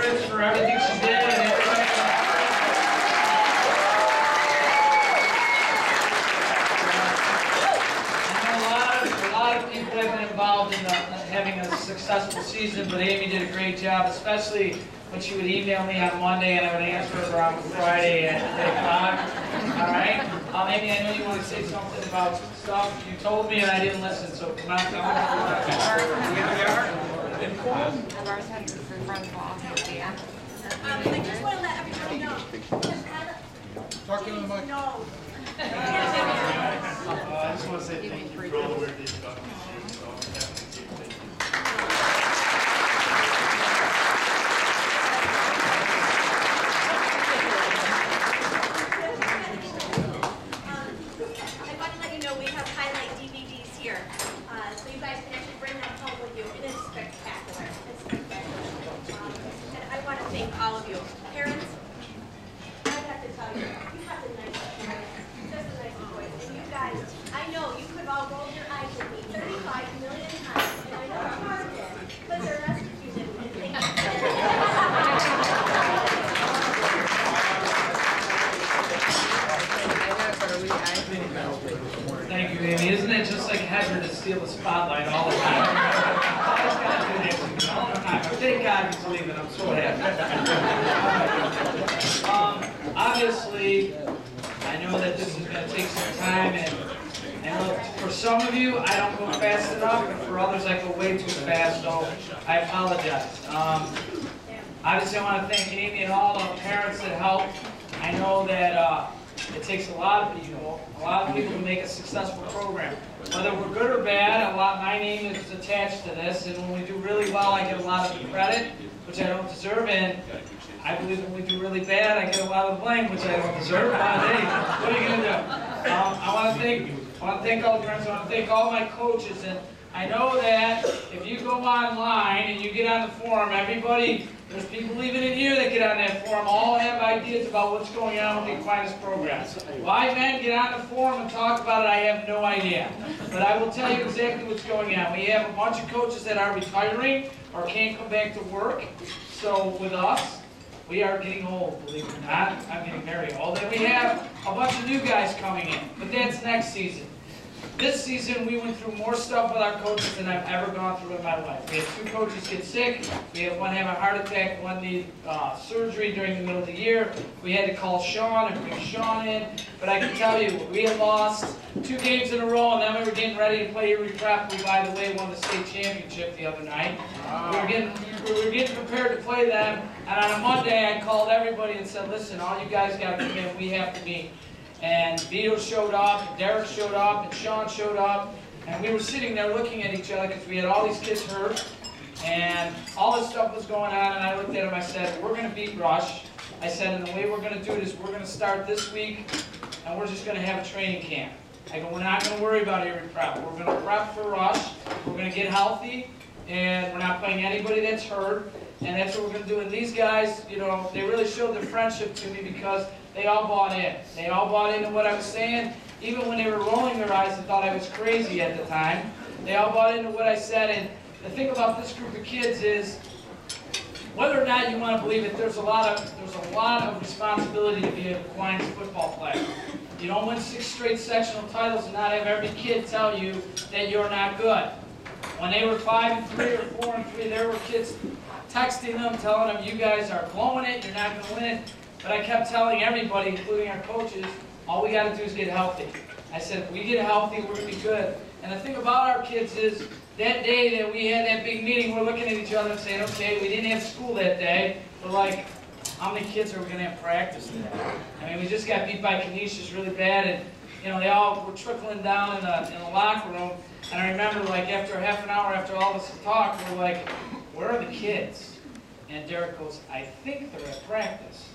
Fritz for everything she did and everybody. A lot of people have been involved in having a successful season, but Amy did a great job, especially when she would email me on Monday and I would answer her on Friday at 3 o'clock. All right? Amy, I know you want to say something about stuff. You told me and I didn't listen, so come on. Varsity for front wall. Yeah. I just want to let everybody know. Talk to the mic. No. I just want to say thank you for all the work that you've done this year. I want to let you know we have highlight DVDs here, so you guys can actually bring them home with you. It is spectacular. It's spectacular. And I want to thank all of you. Parents, I have to tell you, you have the nicest voice, just the nicest voice. And you guys, I know you could all roll your eyes at me 35 million times, and I know it's hard to, but the rest of you didn't. And thank Thank you, Amy. Isn't it just like Hedger to steal the spotlight all the time? I just gotta do that all the time. Thank God he's leaving. I'm so happy. Obviously, I know that this is going to take some time, and look, for some of you, I don't go fast enough, and for others, I go way too fast, so I apologize. Obviously, I want to thank Amy and all the parents that helped. I know that it takes a lot of people to make a successful program. Whether we're good or bad, my name is attached to this, and when we do really well, I get a lot of the credit, which I don't deserve, and I believe when we do really bad, I get a lot of the blame, which I don't deserve. But hey, what are you going to do? I want to thank all the parents. I want to thank all my coaches, and I know that if you go online and you get on the forum, there's people even in here that get on that forum, all have ideas about what's going on with the Aquinas program. Why men get on the forum and talk about it, I have no idea. But I will tell you exactly what's going on. We have a bunch of coaches that are retiring or can't come back to work. So with us, we are getting old, believe it or not. I'm getting very old. And we have a bunch of new guys coming in. But that's next season. This season, we went through more stuff with our coaches than I've ever gone through in my life. We had 2 coaches get sick. We had one have a heart attack, one need surgery during the middle of the year. We had to call Sean and bring Sean in. But I can tell you, we had lost 2 games in a row, and then we were getting ready to play Erie Prep, who, by the way, won the state championship the other night. We were getting prepared to play them, and on a Monday, I called everybody and said, listen, all you guys got to come in. We have to meet. And Vito showed up, and Derek showed up, and Sean showed up, and we were sitting there looking at each other because we had all these kids hurt, and all this stuff was going on, and I looked at him, I said, we're going to beat Rush. I said, and the way we're going to do it is we're going to start this week, and we're just going to have a training camp. I go, we're not going to worry about Erie Prep. We're going to prep for Rush, we're going to get healthy, and we're not playing anybody that's hurt, and that's what we're going to do. And these guys, you know, they really showed their friendship to me because they all bought in. They all bought into what I was saying. Even when they were rolling their eyes and thought I was crazy at the time, they all bought into what I said. And the thing about this group of kids is, whether or not you want to believe it, there's a lot of responsibility to be an Aquinas football player. You don't win 6 straight sectional titles and not have every kid tell you that you're not good. When they were 5-3 or 4-3, there were kids texting them, telling them, you guys are blowing it, you're not going to win it. But I kept telling everybody, including our coaches, all we got to do is get healthy. I said, if we get healthy, we're going to be good. And the thing about our kids is, that day that we had that big meeting, we're looking at each other and saying, okay, we didn't have school that day. We're like, how many kids are we going to have practice today? I mean, we just got beat by Canisius really bad, and you know, they all were trickling down in the locker room. And I remember, like, after half an hour after all of us had talked, we're like, where are the kids? And Derek goes, I think they're at practice.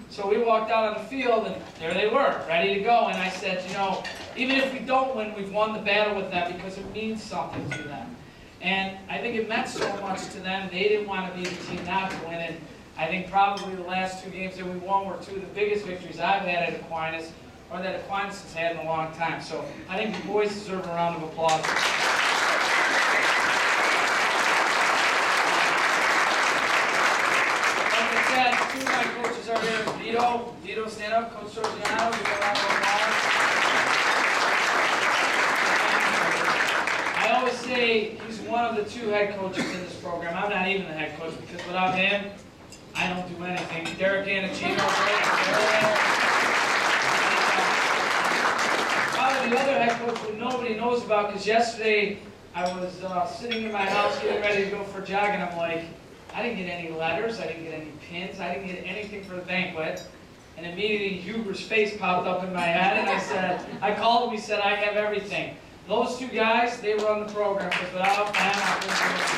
So we walked out on the field, and there they were, ready to go. And I said, you know, even if we don't win, we've won the battle with them because it means something to them. And I think it meant so much to them. They didn't want to be the team not to win. And I think probably the last 2 games that we won were 2 of the biggest victories I've had at Aquinas, or that Aquinas has had in a long time. So I think the boys deserve a round of applause. two of my coaches are here. Vito, stand up. Coach Sorgiano, give a round of applause. I always say he's one of the two head coaches in this program. I'm not even the head coach because without him, I don't do anything. Derek Anacino, probably the other head coach who nobody knows about, because yesterday I was sitting in my house getting ready to go for a jog, and I'm like, I didn't get any letters, I didn't get any pins, I didn't get anything for the banquet. And immediately Huber's face popped up in my head, and I called him, he said, I have everything. Those two guys, they run the program, because without them, I wouldn't do it.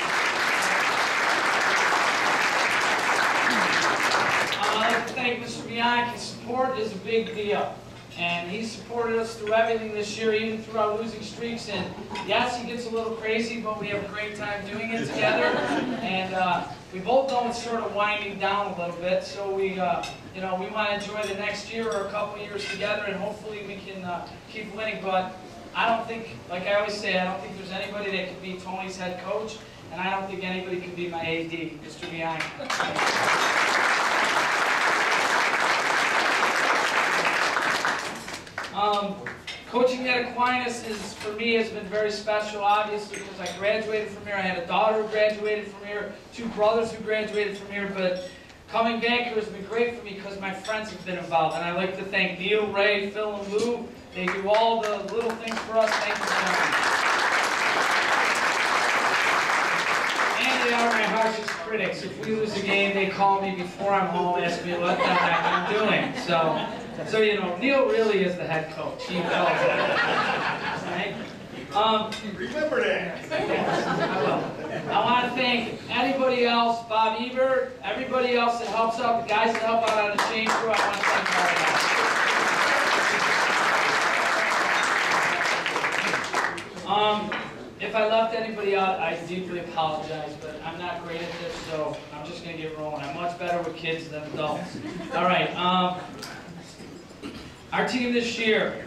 I'd like to thank Mr. Bianchi. Support is a big deal. And he supported us through everything this year, even through our losing streaks. And yes, he gets a little crazy, but we have a great time doing it together. And we both know it's sort of winding down a little bit. So we want to enjoy the next year or a couple years together, and hopefully we can keep winning. But I don't think, like I always say, I don't think there's anybody that can be Tony's head coach, and I don't think anybody can be my AD, Mr. Bianchi. Coaching at Aquinas for me, has been very special, obviously, because I graduated from here. I had a daughter who graduated from here, two brothers who graduated from here, but coming back here has been great for me because my friends have been involved. And I'd like to thank Neil, Ray, Phil, and Lou. They do all the little things for us. Thank you so much. And they are my harshest critics. If we lose a game, they call me before I'm home, ask me what the heck I'm doing. So Neil really is the head coach. He knows that. Right? Remember that. Yes, I will. I want to thank anybody else, Bob Ebert, everybody else that helps out, the guys that help out on the change crew. I want to thank all of you. If I left anybody out, I deeply apologize, but I'm not great at this, so I'm just going to get rolling. I'm much better with kids than adults. All right. Our team this year,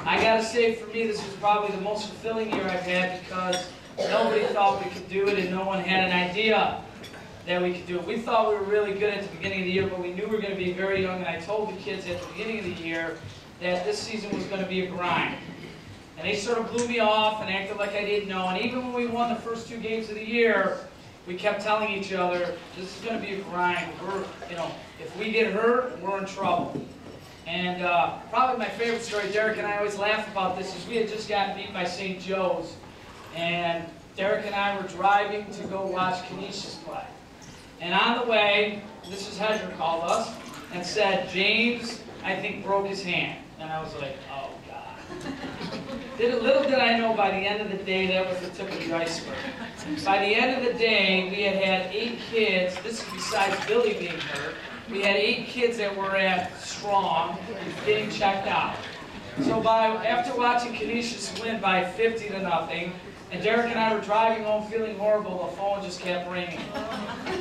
I gotta say, for me, this was probably the most fulfilling year I've had because nobody thought we could do it and no one had an idea that we could do it. We thought we were really good at the beginning of the year, but we knew we were going to be very young, and I told the kids at the beginning of the year that this season was going to be a grind. And they sort of blew me off and acted like I didn't know. And even when we won the first 2 games of the year, we kept telling each other, this is going to be a grind. If we get hurt, we're in trouble. And probably my favorite story, Derek and I always laugh about this, is we had just gotten beat by St. Joe's. And Derek and I were driving to go watch Canisius play. And on the way, Mrs. Hedger called us and said, James, I think, broke his hand. And I was like, oh, God. Little did I know, by the end of the day, that was the tip of the iceberg. By the end of the day, we had 8 kids, this is besides Billy being hurt, we had 8 kids that were at Strong getting checked out. So after watching Canisius win by 50-0, and Derek and I were driving home feeling horrible, the phone just kept ringing.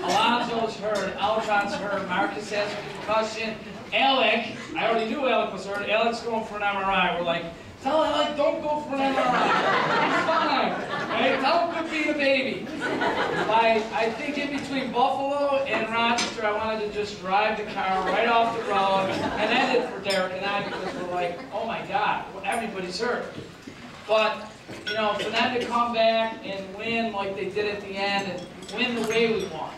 Alonzo's hurt, Elron's hurt, Marcus has a concussion, Alec, I already knew Alec was hurt, Alec's going for an MRI. We're like, tell Alec, don't go for an MRI. He's fine. Right? Tell him quit being a baby. I think in between Buffalo and Rochester, I wanted to just drive the car right off the road and end it for Derek and I, because we're like, oh my God, everybody's hurt. But, for them to come back and win like they did at the end and win the way we won.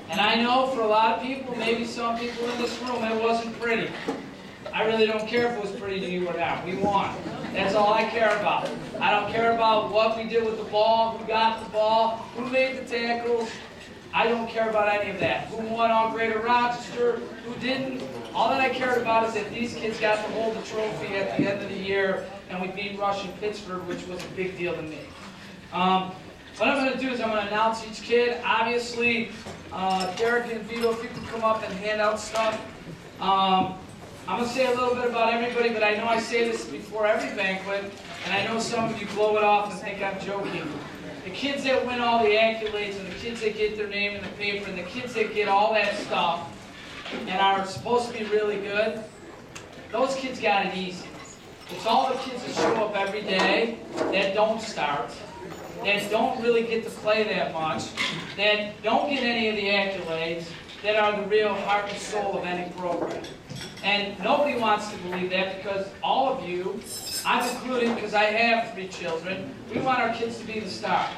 And I know for a lot of people, maybe some people in this room, it wasn't pretty. I really don't care if it was pretty to you or not. We won. That's all I care about. I don't care about what we did with the ball, who got the ball, who made the tackles. I don't care about any of that. Who won all Greater Rochester, who didn't. All that I cared about is that these kids got to hold the trophy at the end of the year, and we beat Rush in Pittsburgh, which was a big deal to me. What I'm going to do is I'm going to announce each kid. Obviously, Derek and Vito, if you could come up and hand out stuff. I'm going to say a little bit about everybody, but I know I say this before every banquet, and I know some of you blow it off and think I'm joking. The kids that win all the accolades, and the kids that get their name in the paper, and the kids that get all that stuff, and are supposed to be really good, those kids got it easy. It's all the kids that show up every day, that don't start, that don't really get to play that much, that don't get any of the accolades, that are the real heart and soul of any program. And nobody wants to believe that because all of you, I'm included because I have 3 children, we want our kids to be the stars.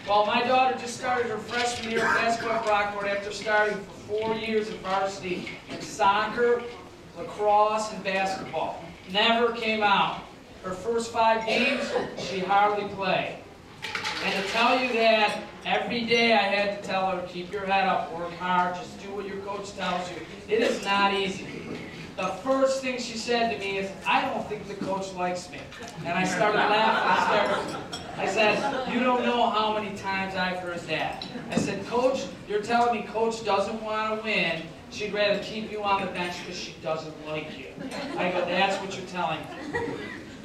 Well, my daughter just started her freshman year of basketball at Brockport after starting for 4 years at Varsity in soccer, lacrosse, and basketball. Never came out. Her first 5 games, she hardly played. And to tell you that, every day I had to tell her, keep your head up, work hard, just do what your coach tells you. It is not easy. The first thing she said to me is, I don't think the coach likes me. And I started laughing. I said, you don't know how many times I've heard that. I said, Coach, you're telling me Coach doesn't want to win. She'd rather keep you on the bench because she doesn't like you. I go, that's what you're telling me.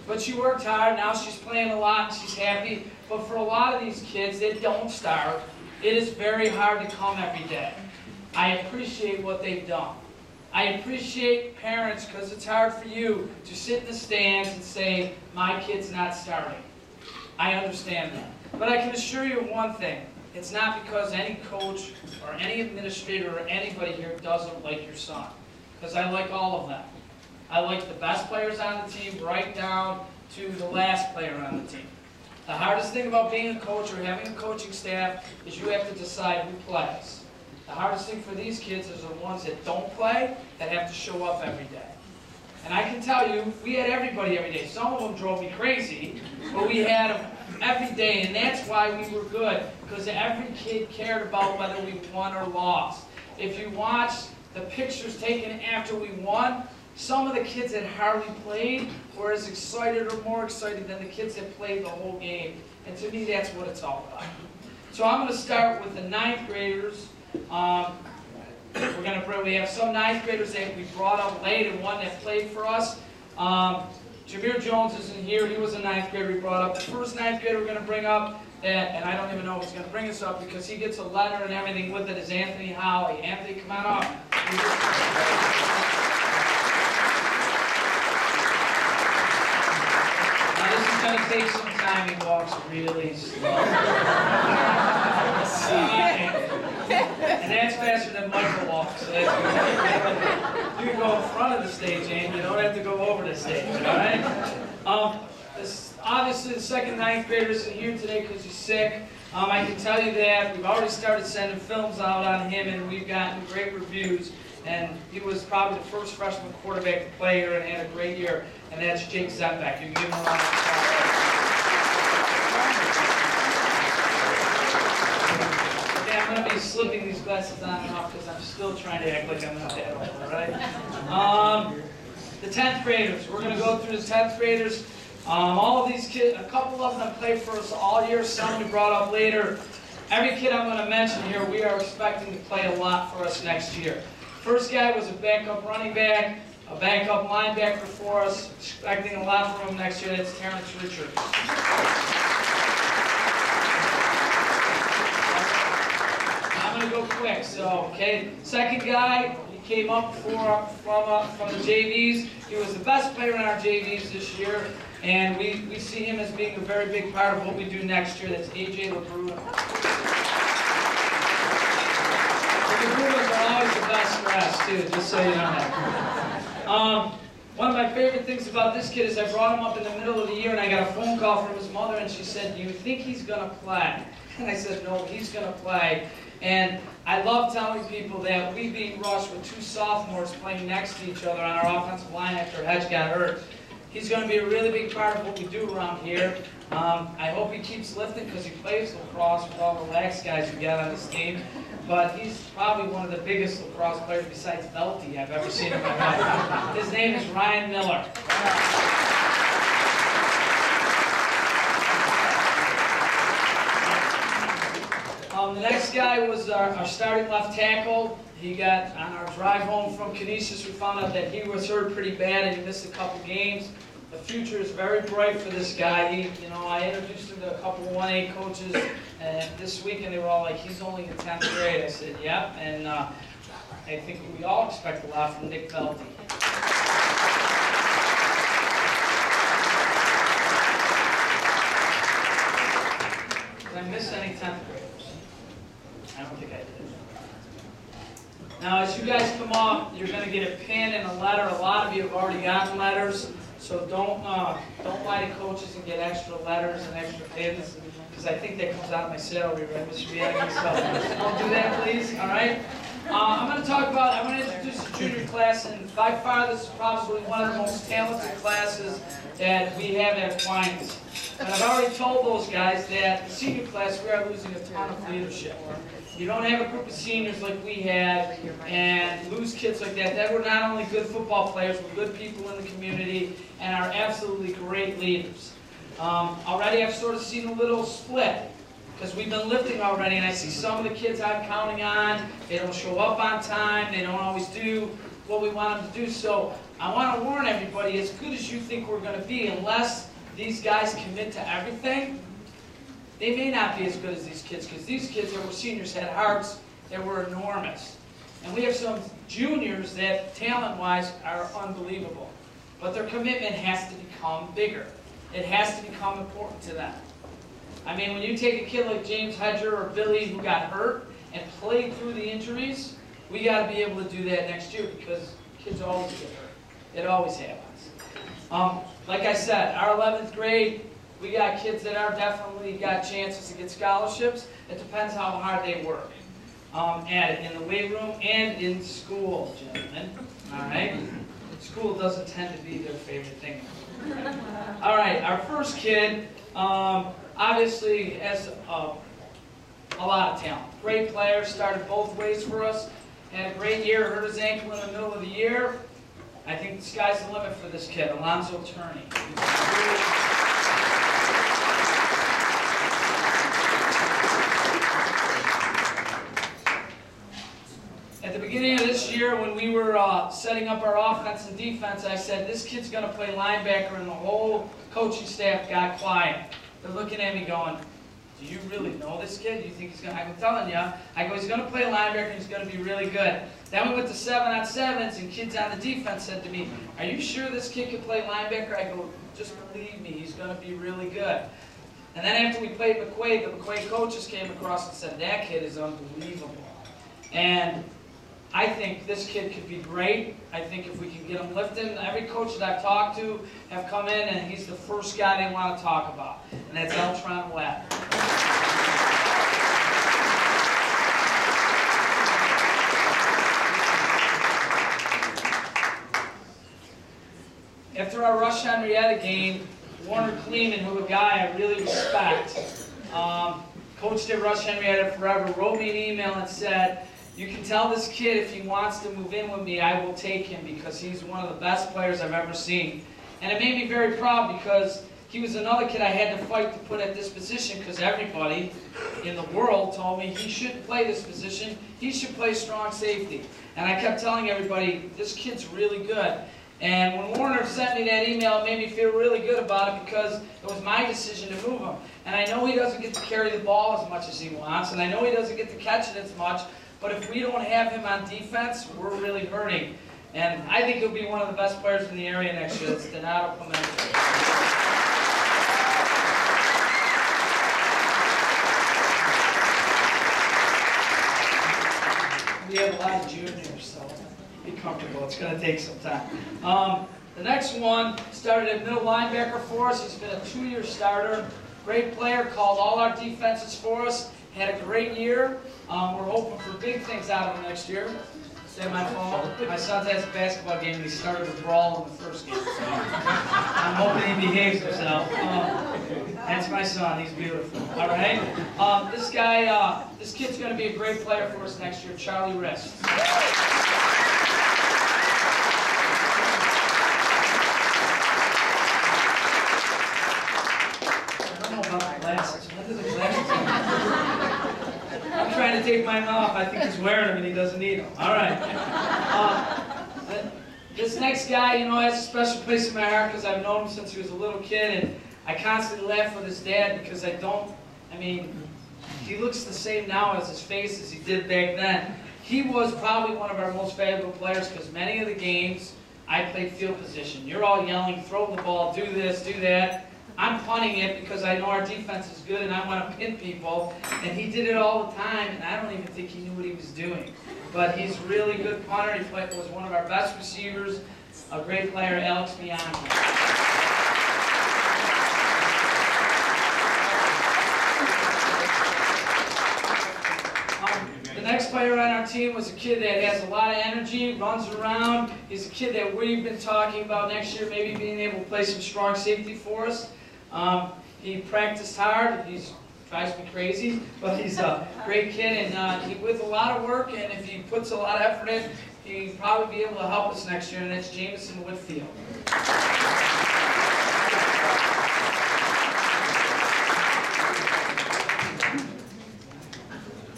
But she worked hard. Now she's playing a lot and she's happy. But for a lot of these kids that don't start, it is very hard to come every day. I appreciate what they've done. I appreciate parents because it's hard for you to sit in the stands and say, my kid's not starting. I understand that. But I can assure you of one thing. It's not because any coach or any administrator or anybody here doesn't like your son. Because I like all of them. I like the best players on the team right down to the last player on the team. The hardest thing about being a coach or having a coaching staff is you have to decide who plays. The hardest thing for these kids is the ones that don't play, that have to show up every day. And I can tell you, we had everybody every day. Some of them drove me crazy, but we had them every day, and that's why we were good, because every kid cared about whether we won or lost. If you watch the pictures taken after we won, some of the kids that hardly played were as excited or more excited than the kids that played the whole game. And to me, that's what it's all about. So I'm going to start with the 9th graders. We have some 9th graders that we brought up late and one that played for us. Jameer Jones isn't here. He was a 9th grader we brought up. The first 9th grader we're going to bring up, and I don't even know if he's going to bring us up because he gets a letter and everything with it, is Anthony Howley. Anthony, come on up. Now this is going to take some time. He walks really slow. And that's faster than Michael walks. So that's good. You can go in front of the stage, Amy. You don't have to go over the stage, all right? Obviously, the second 9th grader isn't here today because he's sick. I can tell you that we've already started sending films out on him, and we've gotten great reviews. And he was probably the first freshman quarterback to play here and had a great year, and that's Jake Zembeck. You can give him a round of applause. I'm going to be slipping these glasses on and off because I'm still trying to act like I'm not that old, all right? The 10th graders. We're going to go through the 10th graders. All of these kids, a couple of them played for us all year, some we brought up later. Every kid I'm going to mention here, we are expecting to play a lot for us next year. First guy was a backup running back, a backup linebacker for us, expecting a lot from him next year. That's Terrence Richards. I'm going to go quick. So, okay, second guy, he came up from the JVs. He was the best player in our JVs this year, and we see him as being a very big part of what we do next year. That's AJ LaBruno. The LaBrunos are always the best for us, too, just so you know that. One of my favorite things about this kid is I brought him up in the middle of the year, and I got a phone call from his mother, and she said, "Do you think he's going to play?" And I said, "No, he's going to play." And I love telling people that we beat Rush with 2 sophomores playing next to each other on our offensive line after Hedge got hurt. He's going to be a really big part of what we do around here. I hope he keeps lifting because he plays lacrosse with all the lax guys we got on this team. But he's probably one of the biggest lacrosse players besides Belty I've ever seen in my life. His name is Ryan Miller. The next guy was our starting left tackle. He got, on our drive home from Canisius, we found out that he was hurt pretty bad and he missed a couple games. The future is very bright for this guy. I introduced him to a couple of 1A coaches this week, and they were all like, "He's only in 10th grade." I said, "Yep," and I think we all expect a lot from Nick Belty. Did I miss any 10th graders? I don't think I did. Now, as you guys come off, you're going to get a pin and a letter. A lot of you have already gotten letters, so don't lie to coaches and get extra letters and extra pins, because I think that comes out of my salary, right, Mr. Bianchi? So don't do that, please. All right. I'm going to introduce the junior class, and by far this is probably one of the most talented classes that we have at Aquinas. And I've already told those guys that the senior class, we are losing a ton of leadership. You don't have a group of seniors like we had and lose kids like that. That were not only good football players, but good people in the community and are absolutely great leaders. Already I've sort of seen a little split because we've been lifting already, and I see some of the kids I'm counting on, they don't show up on time, they don't always do what we want them to do. So I want to warn everybody, as good as you think we're going to be, unless these guys commit to everything, they may not be as good as these kids, because these kids that were seniors had hearts that were enormous. And we have some juniors that, talent-wise, are unbelievable. But their commitment has to become bigger. It has to become important to them. I mean, when you take a kid like James Hedger or Billy who got hurt and played through the injuries, we got to be able to do that next year, because kids always get hurt. It always happens. Like I said, our 11th grade, we got kids that are definitely got chances to get scholarships. It depends how hard they work at it in the weight room and in school, gentlemen. All right? School doesn't tend to be their favorite thing. All right, our first kid obviously has a lot of talent. Great player, started both ways for us. Had a great year, hurt his ankle in the middle of the year. I think the sky's the limit for this kid, Alonzo Turney. At the beginning of this year, when we were setting up our offense and defense, I said, this kid's going to play linebacker, and the whole coaching staff got quiet. They're looking at me going, do you really know this kid? Do you think he's going to? I'm telling you. I go, he's going to play linebacker, and he's going to be really good. Then we went to 7-on-7s, and kids on the defense said to me, are you sure this kid can play linebacker? I go, just believe me, he's going to be really good. And then after we played McQuaid, the McQuaid coaches came across and said, that kid is unbelievable. And I think this kid could be great. I think if we can get him lifting, every coach that I've talked to have come in, and he's the first guy they want to talk about, and that's Eltron Webb. After our Rush Henrietta game, Warner Kleeman, who a guy I really respect, coached at Rush Henrietta forever, wrote me an email and said, you can tell this kid if he wants to move in with me, I will take him, because he's one of the best players I've ever seen. And it made me very proud, because he was another kid I had to fight to put at this position, because everybody in the world told me he shouldn't play this position, he should play strong safety. And I kept telling everybody, this kid's really good. And when Warner sent me that email, it made me feel really good about it, because it was my decision to move him. And I know he doesn't get to carry the ball as much as he wants, and I know he doesn't get to catch it as much, but if we don't have him on defense, we're really hurting. And I think he'll be one of the best players in the area next year. It's Donato Clemente. We have a lot of juniors, so be comfortable. It's going to take some time. The next one started at middle linebacker for us. He's been a 2-year starter. Great player, called all our defenses for us. Had a great year. We're hoping for big things out of him next year. Is that my fault? My son's has a basketball game, and he started a brawl in the first game. So I'm hoping he behaves himself. That's my son. He's beautiful. All right. This kid's going to be a great player for us next year, Charlie Rist. I'm trying to take mine off. I think he's wearing them and he doesn't need them. All right. This next guy, has a special place in my heart, because I've known him since he was a little kid, and I constantly laugh with his dad, because he looks the same now as his face as he did back then. He was probably one of our most valuable players, because many of the games I played field position. You're all yelling, throw the ball, do this, do that. I'm punting it because I know our defense is good and I want to pin people. And he did it all the time, and I don't even think he knew what he was doing. But he's a really good punter. He was one of our best receivers, a great player, Alex Bianco. The next player on our team was a kid that has a lot of energy, runs around. He's a kid that we've been talking about next year maybe being able to play some strong safety for us. He practiced hard. He drives me crazy, but he's a great kid, and with a lot of work, and if he puts a lot of effort in, he'll probably be able to help us next year, and that's Jameson Whitfield.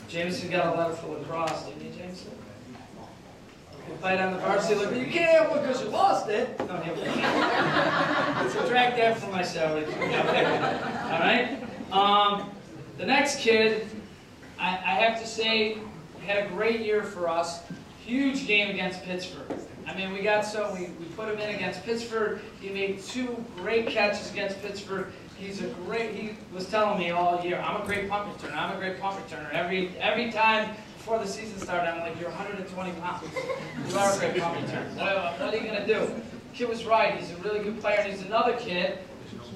Jameson got a letter for lacrosse, didn't you, Jameson? You played on the varsity, like, you can't because you lost it. No, subtract that from my salary. All right? The next kid, I have to say, had a great year for us. Huge game against Pittsburgh. I mean, we put him in against Pittsburgh. He made 2 great catches against Pittsburgh. He was telling me all year, I'm a great punt returner, I'm a great punt returner. Every time before the season started, I'm like, you're 120 pounds. You are a great punt returner. What are you going to do? The kid was right. He's a really good player. And he's another kid,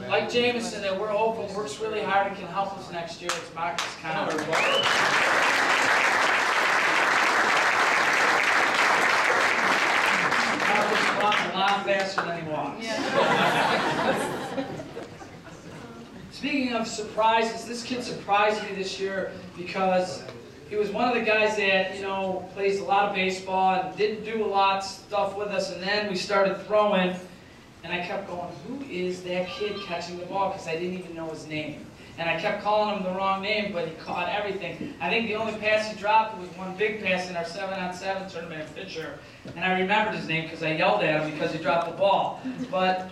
like Jameson, that we're hoping works really hard and can help us next year. It's Marcus Connor. Marcus runs a lot faster than he walks. Speaking of surprises, this kid surprised me this year because he was one of the guys that, plays a lot of baseball and didn't do a lot of stuff with us, and then we started throwing, and I kept going, who is that kid catching the ball? Because I didn't even know his name. And I kept calling him the wrong name, but he caught everything. I think the only pass he dropped was one big pass in our 7-on-7 tournament in Fisher, and I remembered his name because I yelled at him because he dropped the ball. But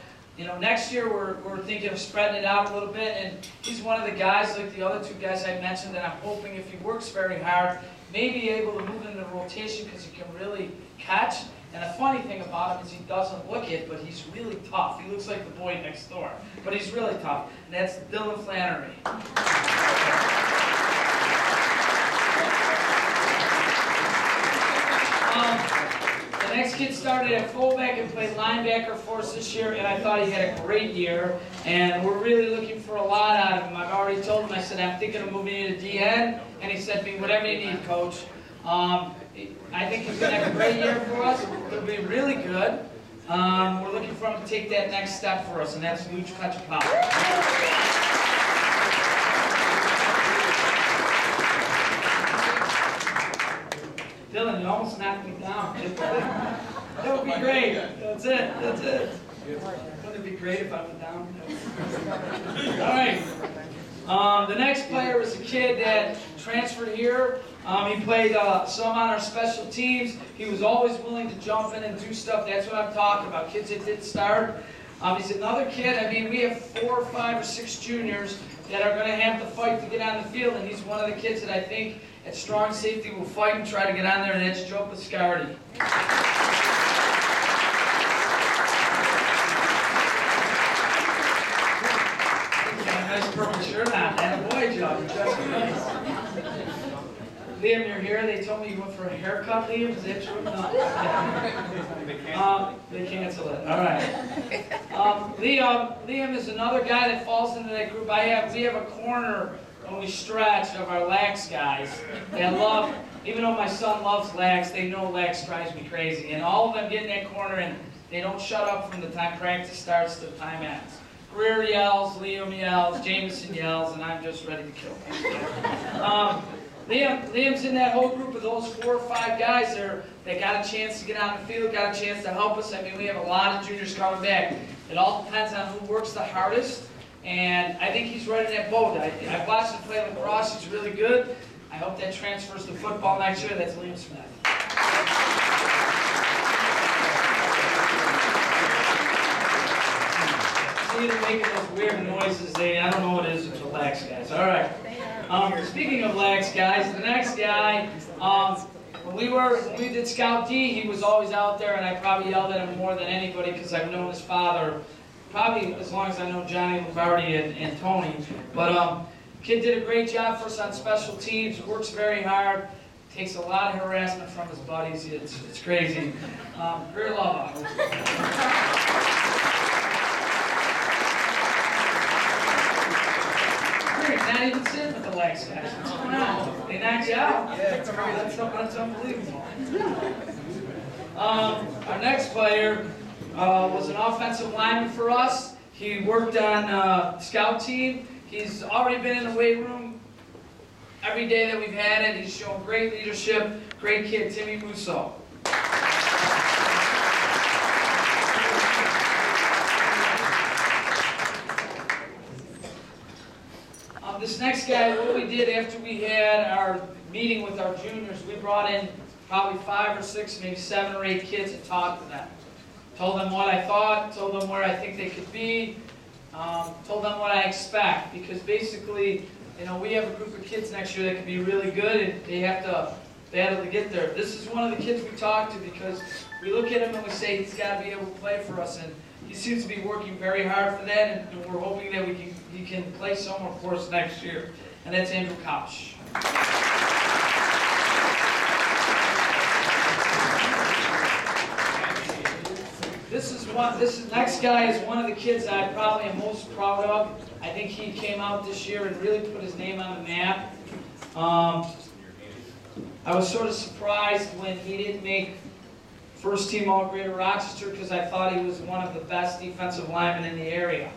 next year we're thinking of spreading it out a little bit, and he's one of the guys, like the other 2 guys I mentioned, that I'm hoping if he works very hard, may be able to move into the rotation because he can really catch. And the funny thing about him is he doesn't look it, but he's really tough. He looks like the boy next door, but he's really tough. And that's Dylan Flannery. The next kid started at fullback and played linebacker for us this year, and I thought he had a great year. And we're really looking for a lot out of him. I've already told him, I said, I'm thinking of moving you to DN, and he said, be whatever you need, Coach. I think he's going to have a great year for us. He'll be really good. We're looking for him to take that next step for us, and that's Luch Kachapal. Dylan, you almost knocked me down. That would be great. That's it. That's it. Wouldn't it be great if I went down? All right. The next player was a kid that transferred here. He played some on our special teams. He was always willing to jump in and do stuff. That's what I'm talking about, kids that did start. He's another kid. I mean, we have 4 or 5 or 6 juniors that are going to have to fight to get on the field, and he's one of the kids that I think at strong safety will fight and try to get on there, and that's Joe Piscardi. Nice purple shirt on. And a boy, Joe. You dressed nice. Liam, you're here. They told me you went for a haircut, Liam. Is that true? No. They cancel it. All right. Liam is another guy that falls into that group. We have a corner when we stretch of our lax guys that love, even though my son loves lax, they know lax drives me crazy. And all of them get in that corner and they don't shut up from the time practice starts to the time ends. Greer yells, Liam yells, Jameson yells, and I'm just ready to kill him. Liam's in that whole group of those 4 or 5 guys there that got a chance to get on the field, got a chance to help us. I mean, we have a lot of juniors coming back. It all depends on who works the hardest, and I think he's right in that boat. I've watched him play lacrosse. He's really good. I hope that transfers to football next year. That's Liam Smith. See them making those weird noises. I don't know what it is. It's lax guys. All right. Speaking of lax guys, the next guy, when we did Scout D, he was always out there, and I probably yelled at him more than anybody because I've known his father probably as long as I know Johnny Lombardi and Tony. But kid did a great job for us on special teams, works very hard, takes a lot of harassment from his buddies. It's crazy. Greer Lava. Not even sitting with the legs, guys. What's going on? They knocked you out? Yeah, that's unbelievable. Our next player was an offensive lineman for us. He worked on scout team. He's already been in the weight room every day that we've had it. He's shown great leadership. Great kid, Timmy Musso. This next guy, what we did after we had our meeting with our juniors, we brought in probably 5 or 6, maybe 7 or 8 kids and talked to them. Told them what I thought, told them where I think they could be, told them what I expect. Because basically, you know, we have a group of kids next year that can be really good, and they have to battle to get there. This is one of the kids we talked to because we look at him and we say he's got to be able to play for us, and he seems to be working very hard for that, and we're hoping that he can play somewhere for us next year. And that's Andrew Couch. This next guy is one of the kids I probably am most proud of. I think he came out this year and really put his name on the map. I was sort of surprised when he didn't make first team All Greater Rochester because I thought he was one of the best defensive linemen in the area.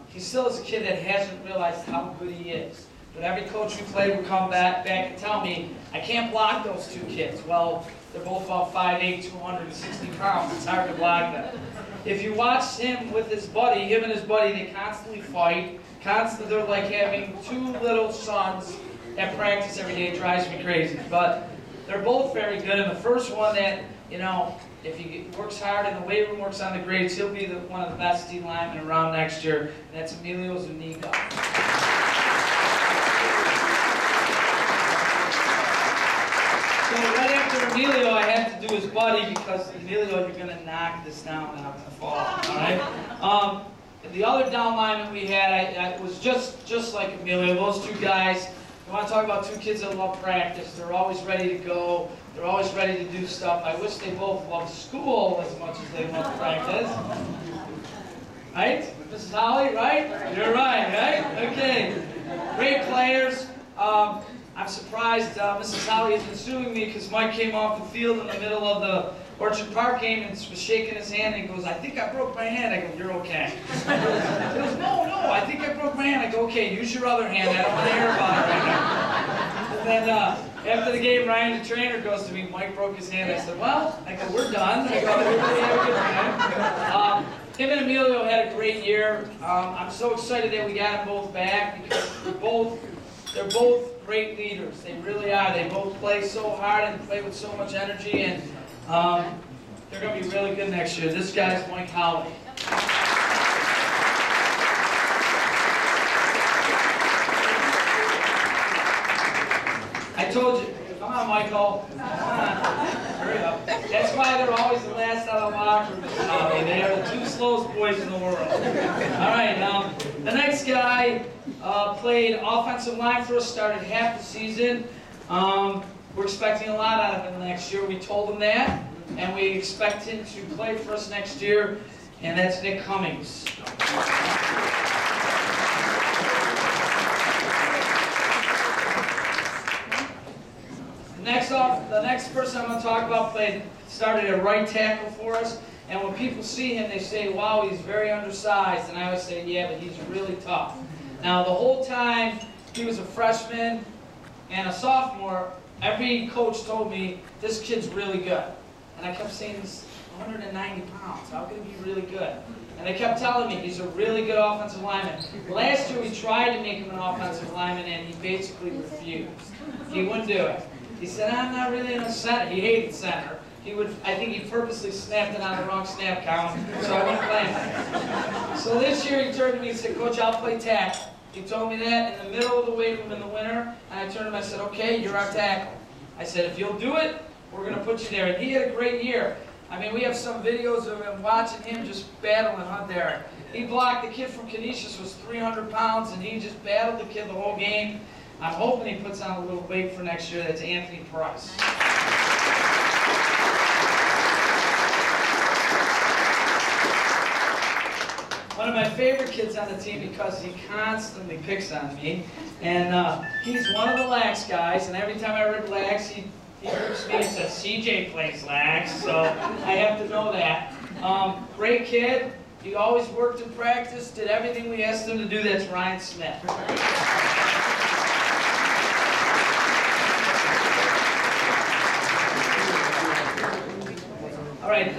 He still is a kid that hasn't realized how good he is. But every coach we played would come back and tell me, I can't block those 2 kids. Well, they're both about 5'8", 260 pounds. It's hard to block them. If you watch him with his buddy, him and his buddy, they constantly fight. They're like having 2 little sons at practice every day. It drives me crazy. But they're both very good. And the first one that, you know, if he works hard in the weight room, works on the grades, he'll be one of the best D linemen around next year. And that's Emilio Zuniga. So right after Emilio, I had to do his buddy because Emilio, you're going to knock this down now to fall. All right. The other down lineman we had, I was just like Emilio. Those 2 guys. You want to talk about 2 kids that love practice. They're always ready to go. They're always ready to do stuff. I wish they both loved school as much as they love practice. Right? Mrs. Holly, right? You're right, right? Okay. Great players. I'm surprised Mrs. Holly has been suing me because Mike came off the field in the middle of the Orchard Park game and was shaking his hand and he goes, I think I broke my hand. I go, you're okay. He goes, no, I think I broke my hand. I go, okay, use your other hand. I don't want to hear about it right now. And then after the game, Ryan, the trainer, goes to me, Mike broke his hand. I said, well, I go, we're done. I go, everybody have a good time. Him and Emilio had a great year. I'm so excited that we got them both back because they're both great leaders. They really are. They both play so hard and play with so much energy, and they're going to be really good next year. This guy's Mike Holly. I told you. Come on, Michael. Come on. Hurry up. That's why they're always the last out of the locker room. They are the 2 slowest boys in the world. All right, the next guy played offensive line for us, started half the season. We're expecting a lot out of him next year. We told him that, and we expect him to play for us next year, and that's Nick Cummings. The next person I'm going to talk about started at right tackle for us, and when people see him, they say, wow, he's very undersized, and I always say, yeah, but he's really tough. Now, the whole time he was a freshman and a sophomore, every coach told me, this kid's really good. And I kept saying, he's 190 pounds. How can he be really good? And they kept telling me, he's a really good offensive lineman. Last year, we tried to make him an offensive lineman, and he basically refused. He wouldn't do it. He said, I'm not really in a center. He hated center. I think he purposely snapped it on the wrong snap count, so I wouldn't play him. So this year, he turned to me and said, Coach, I'll play tackle. He told me that in the middle of the weight room in the winter, and I turned to him and I said, okay, you're our tackle. I said, if you'll do it, we're going to put you there. And he had a great year. I mean, we have some videos of him watching him just battling Hunt Derek. He blocked the kid from Canisius, was 300 pounds, and he just battled the kid the whole game. I'm hoping he puts on a little weight for next year. That's Anthony Price. One of my favorite kids on the team because he constantly picks on me. And he's one of the lax guys, and every time I read lax, he groups me and says, CJ plays lax, so I have to know that. Great kid. He always worked in practice, did everything we asked him to do. That's Ryan Smith. All right,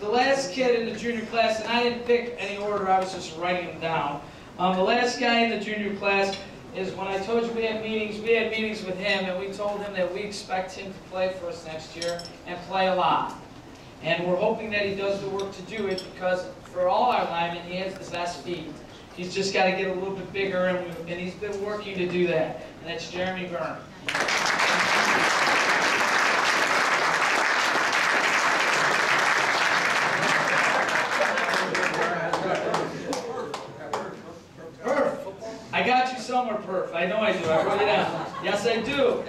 the last kid in the junior class, and I didn't pick any order, I was just writing them down. The last guy in the junior class is when I told you we had meetings with him, and we told him that we expect him to play for us next year and play a lot. And we're hoping that he does the work to do it because for all our linemen, he has the best feet. He's just got to get a little bit bigger, and he's been working to do that. And that's Jeremy Byrne. I got you somewhere, Perf. I know I do. I wrote it down. Yes, I do.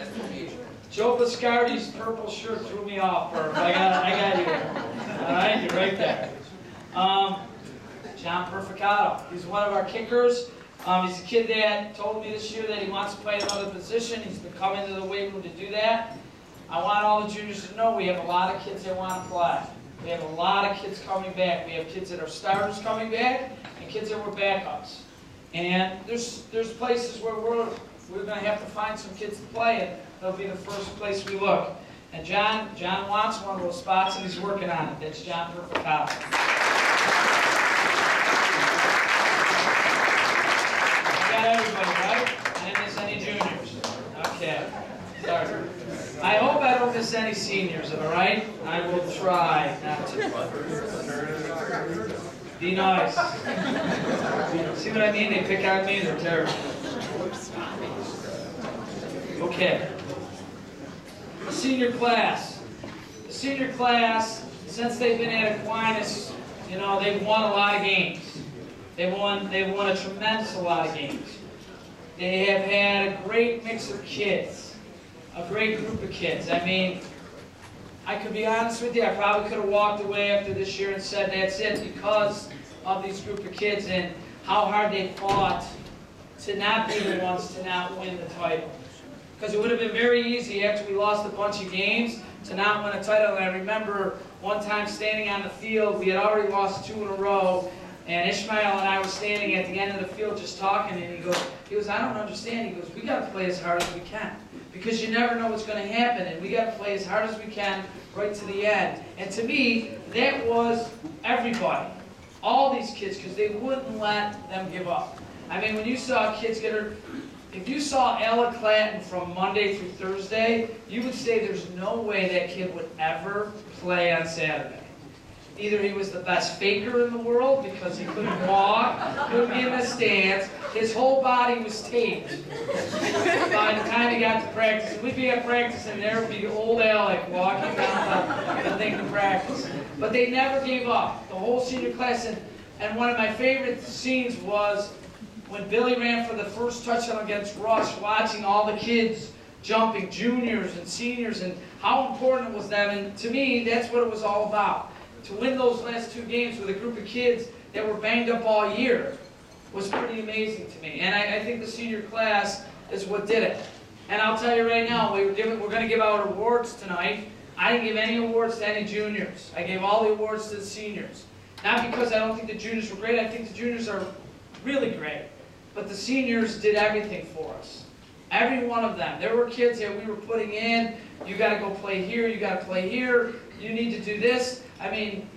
Joe Biscardi's purple shirt threw me off, Perf. I got you. All right, you're right there. John Perficato. He's one of our kickers. He's a kid that told me this year that he wants to play another position. He's been coming to the weight room to do that. I want all the juniors to know we have a lot of kids that want to play. We have a lot of kids coming back. We have kids that are starters coming back and kids that were backups. And there's places where we're going to have to find some kids to play, and that'll be the first place we look. And John wants one of those spots, and he's working on it. That's John Perficato. I got everybody, right? I didn't miss any juniors. Okay. Sorry. I hope I don't miss any seniors, all right? I will try not to. Be nice. See what I mean? They pick on me, they're terrible. Okay. The senior class. The senior class, since they've been at Aquinas, you know, they've won a lot of games. They've won a tremendous lot of games. They have had a great mix of kids, a great group of kids. I mean, I could be honest with you, I probably could have walked away after this year and said that's it because of these group of kids and how hard they fought to not be the ones to not win the title. Because it would have been very easy after we lost a bunch of games to not win a title. And I remember one time standing on the field, we had already lost 2 in a row, and Ishmael and I were standing at the end of the field just talking, and he goes, I don't understand. He goes, we got to play as hard as we can. Because you never know what's going to happen, and we got to play as hard as we can right to the end. And to me, that was everybody, all these kids, because they wouldn't let them give up. I mean, when you saw kids get hurt, if you saw Ella Clanton from Monday through Thursday, you would say there's no way that kid would ever play on Saturday. Either he was the best faker in the world because he couldn't walk, couldn't be in the stands, his whole body was taped by the time he got to practice. We'd be at practice and there would be old Alec walking down the thing to practice. But they never gave up, the whole senior class. And one of my favorite scenes was when Billy ran for the first touchdown against Rush, watching all the kids jumping, juniors and seniors, and how important it was them. And to me, that's what it was all about. To win those last 2 games with a group of kids that were banged up all year was pretty amazing to me. And I think the senior class is what did it. And I'll tell you right now, we're going to give out awards tonight. I didn't give any awards to any juniors. I gave all the awards to the seniors. Not because I don't think the juniors were great. I think the juniors are really great. But the seniors did everything for us. Every one of them. There were kids that we were putting in. You got to go play here. You got to play here. You need to do this. I mean,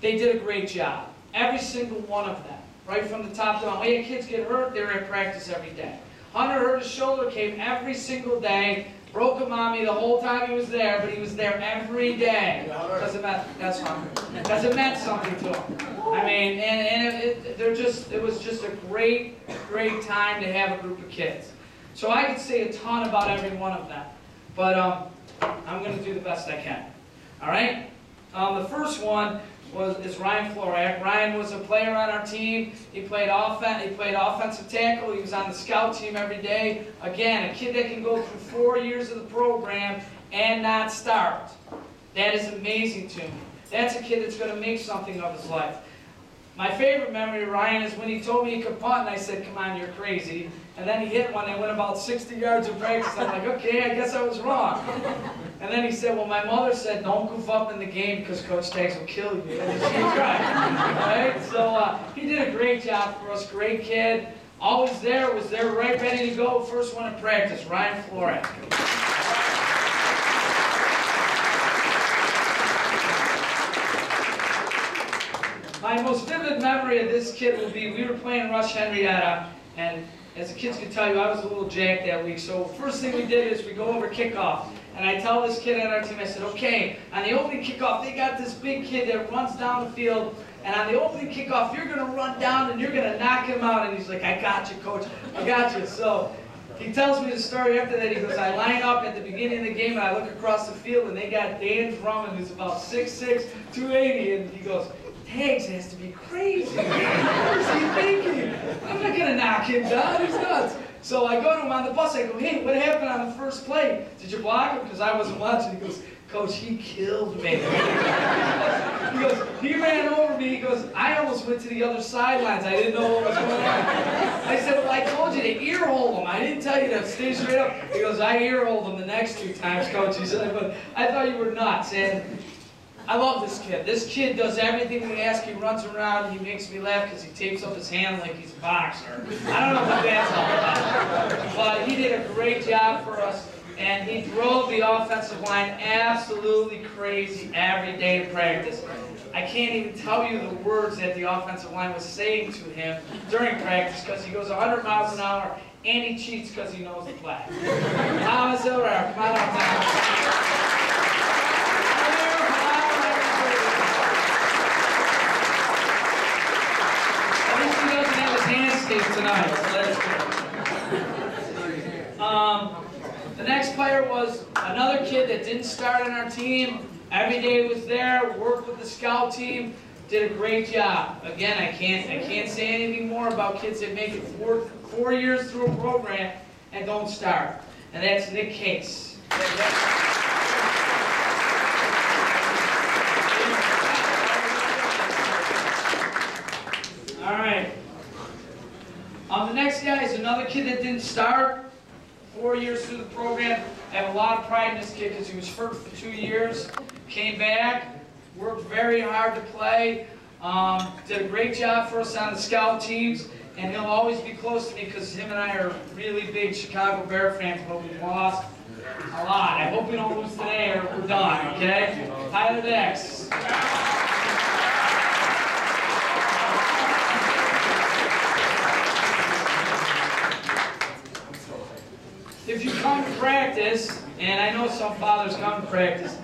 they did a great job. Every single one of them. Right from the top down. We had kids get hurt. They were at practice every day. Hunter hurt his shoulder. Came every single day. Broke him on me the whole time he was there. But he was there every day. Because it meant something to him. I mean, it was just a great time to have a group of kids. So I could say a ton about every one of them, but I'm going to do the best I can. All right? The first one is Ryan Florak. Ryan was a player on our team. He played offensive tackle. He was on the scout team every day. Again, a kid that can go through 4 years of the program and not start. That is amazing to me. That's a kid that's going to make something of his life. My favorite memory of Ryan is when he told me he could punt, and I said, come on, you're crazy. And then he hit one and went about 60 yards in practice. I'm like, okay, I guess I was wrong. And then he said, well, my mother said, don't goof up in the game because Coach Staggs will kill you. And she's right. Right? So he did a great job for us, great kid. Always there, was there right ready to go. First one in practice, Ryan Florak. My most vivid memory of this kid will be, we were playing Rush Henrietta, and as the kids can tell you, I was a little jacked that week. So first thing we did is we go over kickoff. And I tell this kid on our team, I said, okay, on the opening kickoff, they got this big kid that runs down the field. And on the opening kickoff, you're going to run down and you're going to knock him out. And he's like, I got you, coach. I got you. So he tells me the story after that. He goes, I line up at the beginning of the game, and I look across the field, and they got Dan Drummond, who's about 6'6", 280. And he goes, Tags has to be crazy. What is he thinking? I'm not going to knock him down. He's nuts. So I go to him on the bus. I go, hey, what happened on the first play? Did you block him? Because I wasn't watching. He goes, Coach, he killed me. He goes, he ran over me. He goes, I almost went to the other sidelines. I didn't know what was going on. I said, well, I told you to ear hold him. I didn't tell you to stay straight up. He goes, I ear hold him the next 2 times, Coach. He said, but I thought you were nuts. And I love this kid. This kid does everything we ask. He runs around. He makes me laugh because he tapes up his hand like he's a boxer. I don't know what that's all about. But he did a great job for us. And he drove the offensive line absolutely crazy every day to practice. I can't even tell you the words that the offensive line was saying to him during practice because he goes 100 miles an hour and he cheats because he knows the play. Thomas Ilrar, come on up, Thomas. Tonight, so that's good. The next player was another kid that didn't start on our team. Every day was there, worked with the scout team, did a great job. Again, I can't say anything more about kids that make it four years through a program and don't start. And that's Nick Case. All right. The next guy is another kid that didn't start 4 years through the program. I have a lot of pride in this kid because he was hurt for 2 years, came back, worked very hard to play, did a great job for us on the scout teams, and he'll always be close to me because him and I are really big Chicago Bear fans, but we've lost a lot. I hope we don't lose today or we're done, okay? Tyler Dex. If you come to practice, and I know some fathers come to practice,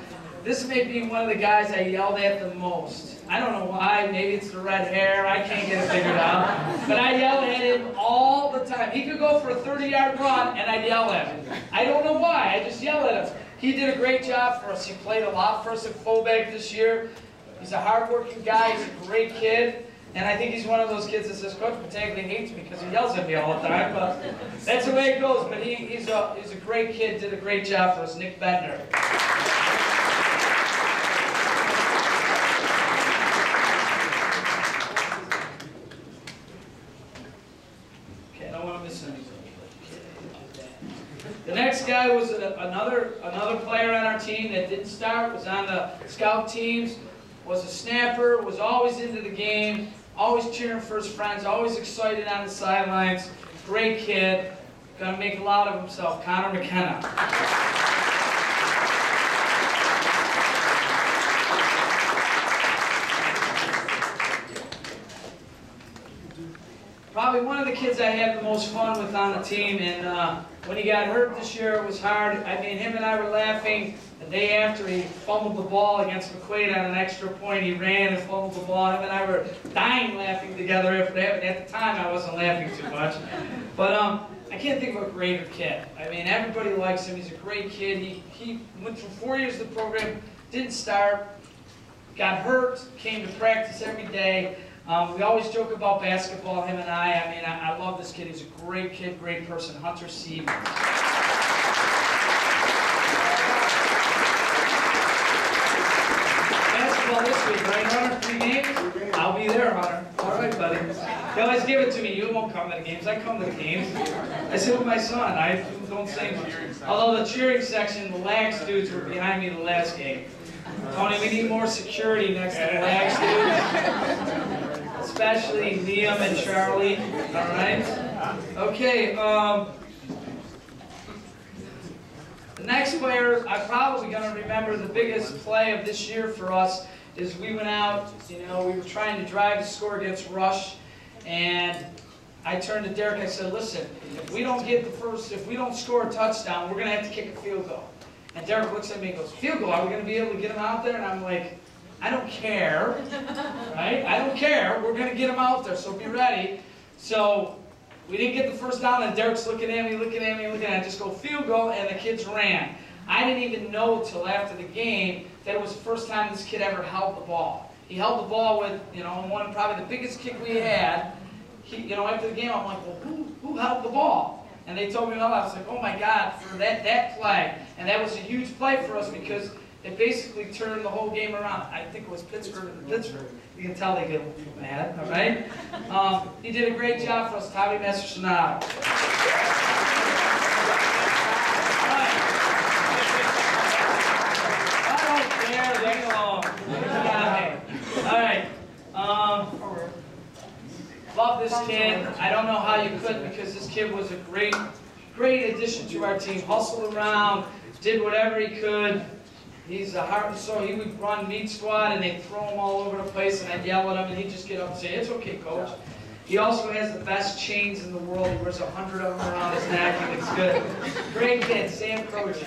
this may be one of the guys I yelled at the most. I don't know why, maybe it's the red hair, I can't get it figured out. But I yell at him all the time. He could go for a 30-yard run, and I'd yell at him. I don't know why, I just yell at him. He did a great job for us. He played a lot for us at fullback this year. He's a hard-working guy, he's a great kid. And I think he's one of those kids that says, Coach Battaglia hates me because he yells at me all the time, but that's the way it goes. But he's a great kid, did a great job for us, Nick Bender. Okay, I don't want to miss anything. The next guy was another player on our team that didn't start, was on the scout teams, was a snapper, was always into the game, always cheering for his friends, always excited on the sidelines. Great kid, gonna make a lot of himself, Connor McKenna. Probably one of the kids I had the most fun with on the team, and when he got hurt this year, it was hard. I mean, him and I were laughing the day after he fumbled the ball against McQuaid on an extra point. He ran and fumbled the ball. Him and I were dying laughing together after that. And at the time, I wasn't laughing too much. But I can't think of a greater kid. I mean, everybody likes him. He's a great kid. He went through 4 years of the program, didn't start, got hurt, came to practice every day. We always joke about basketball, him and I. I mean, I love this kid. He's a great kid, great person. Hunter Sieb. Basketball this week, right, Hunter? 3 games? I'll be there, Hunter. All right, buddy. They always give it to me. You won't come to the games. I come to the games. I sit with my son. I don't say much. Although the cheering section, the lax dudes were behind me the last game. Tony, we need more security next to the lax dudes. Especially Liam and Charlie. All right? Okay, the next player, I'm probably going to remember the biggest play of this year for us is we went out, we were trying to drive to score against Rush, and I turned to Derek, I said, listen, if we don't score a touchdown, we're going to have to kick a field goal. And Derek looks at me and goes, field goal, are we going to be able to get him out there? And I'm like, I don't care, right? I don't care. We're going to get him out there, so be ready. So we didn't get the first down, and Derek's looking at me. I just go, field goal, and the kids ran. I didn't even know till after the game that it was the first time this kid ever held the ball. He held the ball with, one probably the biggest kick we had. After the game, I'm like, well, who held the ball? And they told me all. I was like, oh my God, for that play. And that was a huge play for us because it basically turned the whole game around. I think it was Pittsburgh. You can tell they get mad, all right? He did a great job for us, Tommy Masterson. I don't care, leave me alone. All right. Love this kid. I don't know how you could because this kid was a great addition to our team. Hustled around, did whatever he could. He's a heart and soul. He would run meat squad and they'd throw him all over the place and I'd yell at him and he'd just get up and say, it's okay, coach. He also has the best chains in the world. He wears 100 of them around his neck and it's good. Great kid, Sam Croce.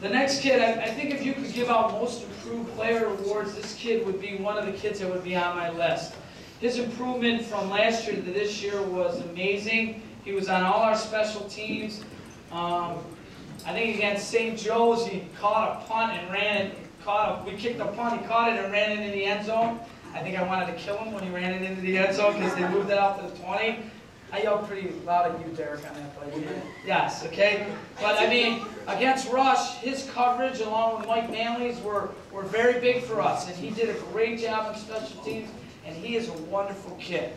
The next kid, I think if you could give out most improved player awards, this kid would be one of the kids that would be on my list. His improvement from last year to this year was amazing. He was on all our special teams. I think against St. Joe's, he caught a punt and ran it. We kicked a punt, he caught it and ran it into the end zone. I think I wanted to kill him when he ran it into the end zone because they moved it out to the 20. I yelled pretty loud at you, Derek, on that play. Yes, okay? But, I mean, against Rush, his coverage along with Mike Manley's were very big for us. And he did a great job on special teams, and he is a wonderful kid.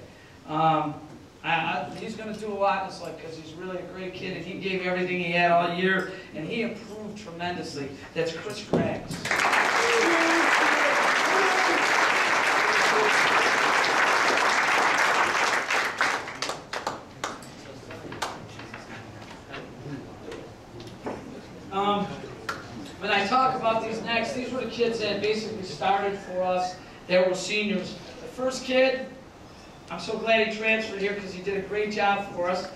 He's going to do a lot in his life because he's really a great kid, and he gave everything he had all year, and he improved tremendously. That's Chris Craggs. When I talk about these next, these were the kids that basically started for us. They were seniors. The first kid, I'm so glad he transferred here because he did a great job for us.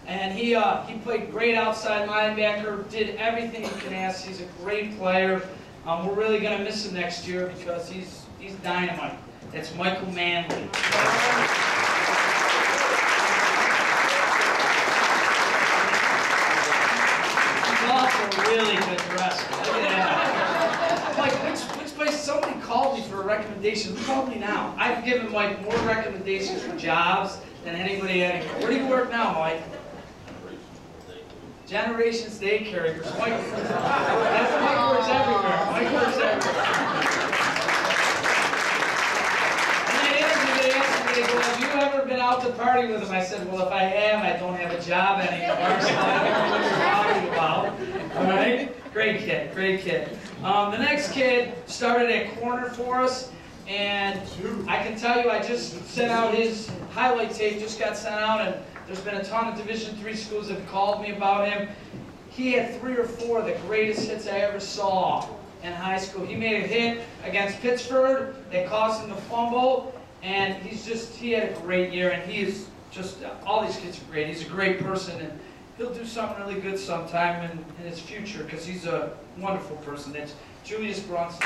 And he played great outside linebacker, did everything you can ask. He's a great player. We're really going to miss him next year because he's dynamite. That's Michael Manley. Also really good wrestler. Yeah. Mike, which place? Somebody called me for a recommendation. Who called me now? I've given Mike more recommendations for jobs than anybody anywhere. Where do you work now, Mike? Generations Daycare. Mike works everywhere. Mike works everywhere. And they asked me, they go, have you ever been out to party with him? I said, well, if I have, I don't have a job anymore, so I don't know what you're talking about. All right? Great kid, great kid. The next kid started at corner for us, and I can tell you I just sent out his highlight tape, just got sent out, and there's been a ton of Division III schools that have called me about him. He had 3 or 4 of the greatest hits I ever saw in high school. He made a hit against Pittsburgh that caused him to fumble, and he had a great year, and he is just, all these kids are great. He's a great person, and he'll do something really good sometime in his future because he's a wonderful person. That's Julius Brunson.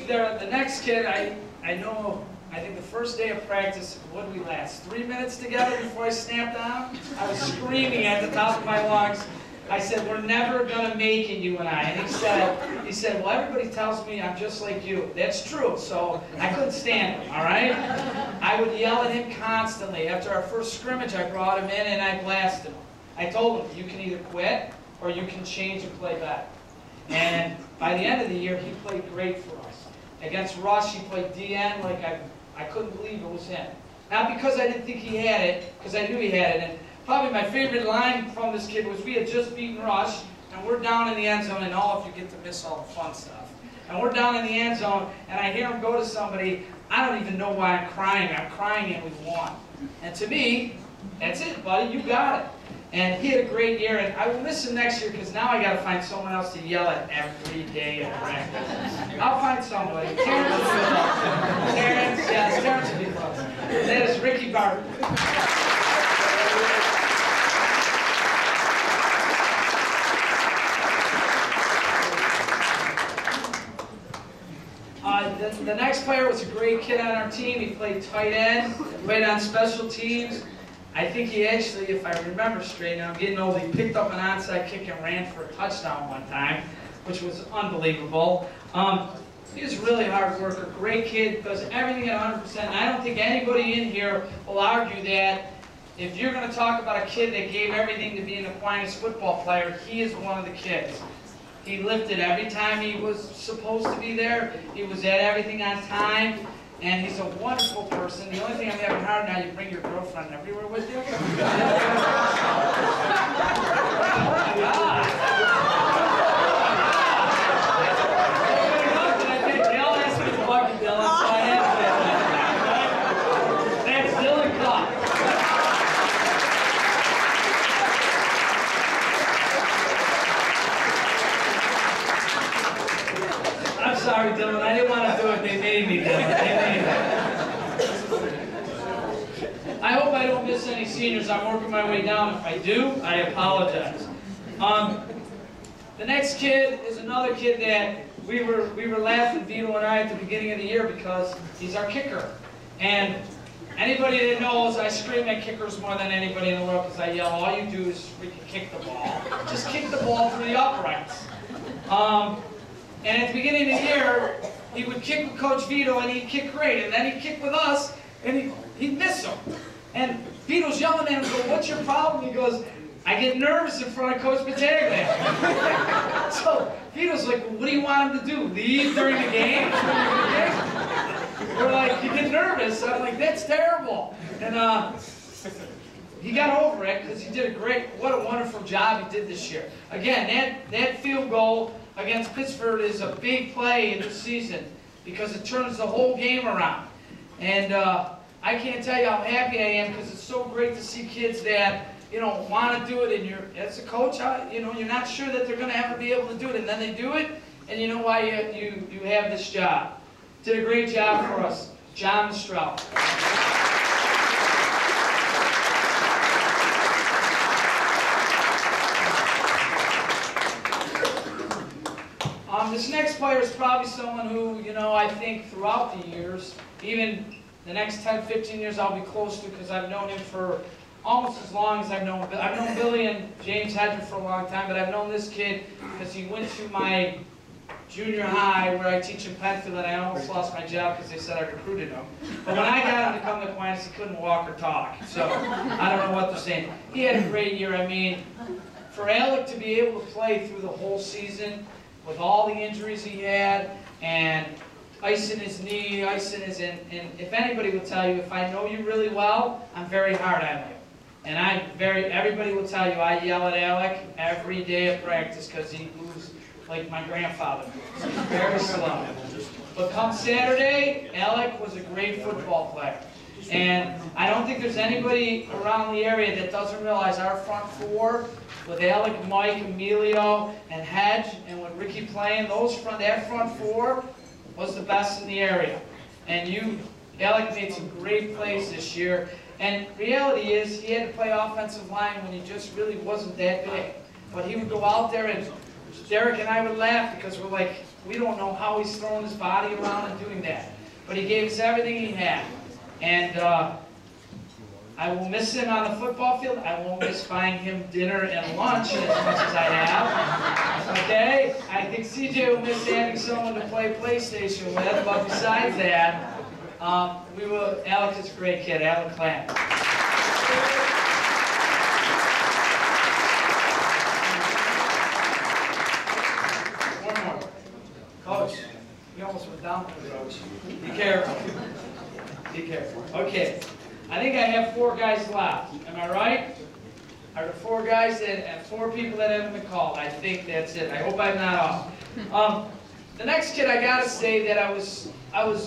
the next kid, I know, I think the first day of practice, what did we last? 3 minutes together before I snapped down? I was screaming at the top of my lungs. I said, we're never going to make it, you and I. And he said, well, everybody tells me I'm just like you. That's true. So I couldn't stand him, all right? I would yell at him constantly. After our first scrimmage, I brought him in and I blasted him. I told him, you can either quit or you can change and play better. And by the end of the year, he played great for us. Against Rush, he played DN like I couldn't believe it was him. Not because I didn't think he had it, because I knew he had it. And probably my favorite line from this kid was, we had just beaten Rush, and we're down in the end zone, and all of you get to miss all the fun stuff. And we're down in the end zone, and I hear him go to somebody, I don't even know why I'm crying and we won. And to me, that's it, buddy, you got it. And he had a great year, and I will miss him next year because now I got to find someone else to yell at every day at practice. I'll find somebody. Terrence will be close. Terrence will be close. That is Ricky Barber. The next player was a great kid on our team. He played tight end, played on special teams. I think he actually, if I remember straight, and I'm getting old, he picked up an onside kick and ran for a touchdown one time, which was unbelievable. He was a really hard worker, great kid, does everything at 100%. And I don't think anybody in here will argue that if you're going to talk about a kid that gave everything to be an Aquinas football player, he is one of the kids. He lifted every time he was supposed to be there. He was at everything on time. And he's a wonderful person. The only thing I'm having hard now, you bring your girlfriend everywhere with you? They all ask me to love you, Dylan, so I have to. That's Dylan Cox. I'm sorry, Dylan. I didn't want to do it. They made me, Dylan. I hope I don't miss any seniors. I'm working my way down. If I do, I apologize. The next kid is another kid that we were laughing, Vito and I, at the beginning of the year because he's our kicker. And anybody that knows, I scream at kickers more than anybody in the world because I yell, all you do is freaking kick the ball. Just kick the ball through the uprights. And at the beginning of the year, he would kick with Coach Vito, and he'd kick great. And then he'd kick with us, and he'd miss him. And Vito's yelling at him, go, what's your problem? He goes, I get nervous in front of Coach Battaglia. So Vito's like, well, what do you want him to do? Leave during the game? We're like, you get nervous. I'm like, that's terrible. And he got over it because he did what a wonderful job he did this year. Again, that field goal against Pittsburgh is a big play in this season because it turns the whole game around. And I can't tell you how happy I am because it's so great to see kids that want to do it, and as a coach, you're not sure that they're going to ever be able to do it, and then they do it, and you know why you have this job. Did a great job for us, John Mistrell. This next player is probably someone who, I think throughout the years, even the next 10, 15 years, I'll be close to because I've known him for almost as long as I've known Billy and James Hedger for a long time, but I've known this kid because he went to my junior high where I teach in Penfield, and I almost lost my job because they said I recruited him. But when I got him to come to Aquinas, he couldn't walk or talk, so I don't know what they're saying. He had a great year. I mean, for Alec to be able to play through the whole season with all the injuries he had, and ice in his knee, ice in his, and if anybody will tell you, if I know you really well, I'm very hard on you. And everybody will tell you, I yell at Alec every day of practice because he moves like my grandfather moves. He's very slow. But come Saturday, Alec was a great football player. And I don't think there's anybody around the area that doesn't realize our front four, with Alec, Mike, Emilio, and Hedge, and with Ricky playing, that front four was the best in the area. And Alec made some great plays this year. And reality is, he had to play offensive line when he just really wasn't that big. But he would go out there and Derek and I would laugh because we're like, we don't know how he's throwing his body around and doing that. But he gave us everything he had. And I will miss him on the football field. I won't miss buying him dinner and lunch as much as I have. Okay? I think CJ will miss having someone to play PlayStation with, but besides that, Alex is a great kid. Alec Clamp. One more. Coach, we almost went down for the coach. Be careful. Be careful. Okay. I think I have 4 guys left. Am I right? Are there 4 guys and 4 people that haven't been called? I think that's it. I hope I'm not off. The next kid, I gotta say that I was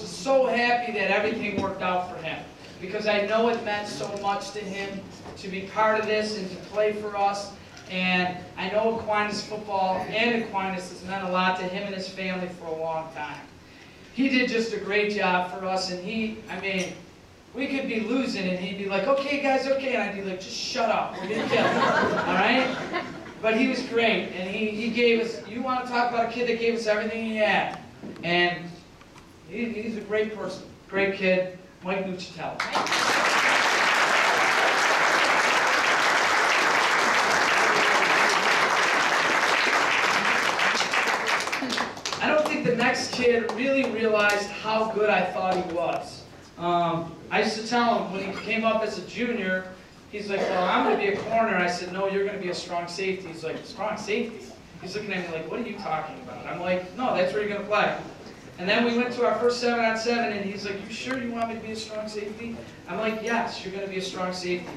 so happy that everything worked out for him, because I know it meant so much to him to be part of this and to play for us. And I know Aquinas football and Aquinas has meant a lot to him and his family for a long time. He did just a great job for us, and we could be losing, and he'd be like, okay, guys, okay. And I'd be like, just shut up. We're going to kill him. All right? But he was great, and he gave us, you want to talk about a kid that gave us everything he had. And he's a great person, great kid, Mike Nucitello. I don't think the next kid really realized how good I thought he was. I used to tell him when he came up as a junior, he's like, well, I'm going to be a corner. I said, no, you're going to be a strong safety. He's like, strong safety? He's looking at me like, what are you talking about? I'm like, no, that's where you're going to play. And then we went to our first 7-on-7, and he's like, you sure you want me to be a strong safety? I'm like, yes, you're going to be a strong safety.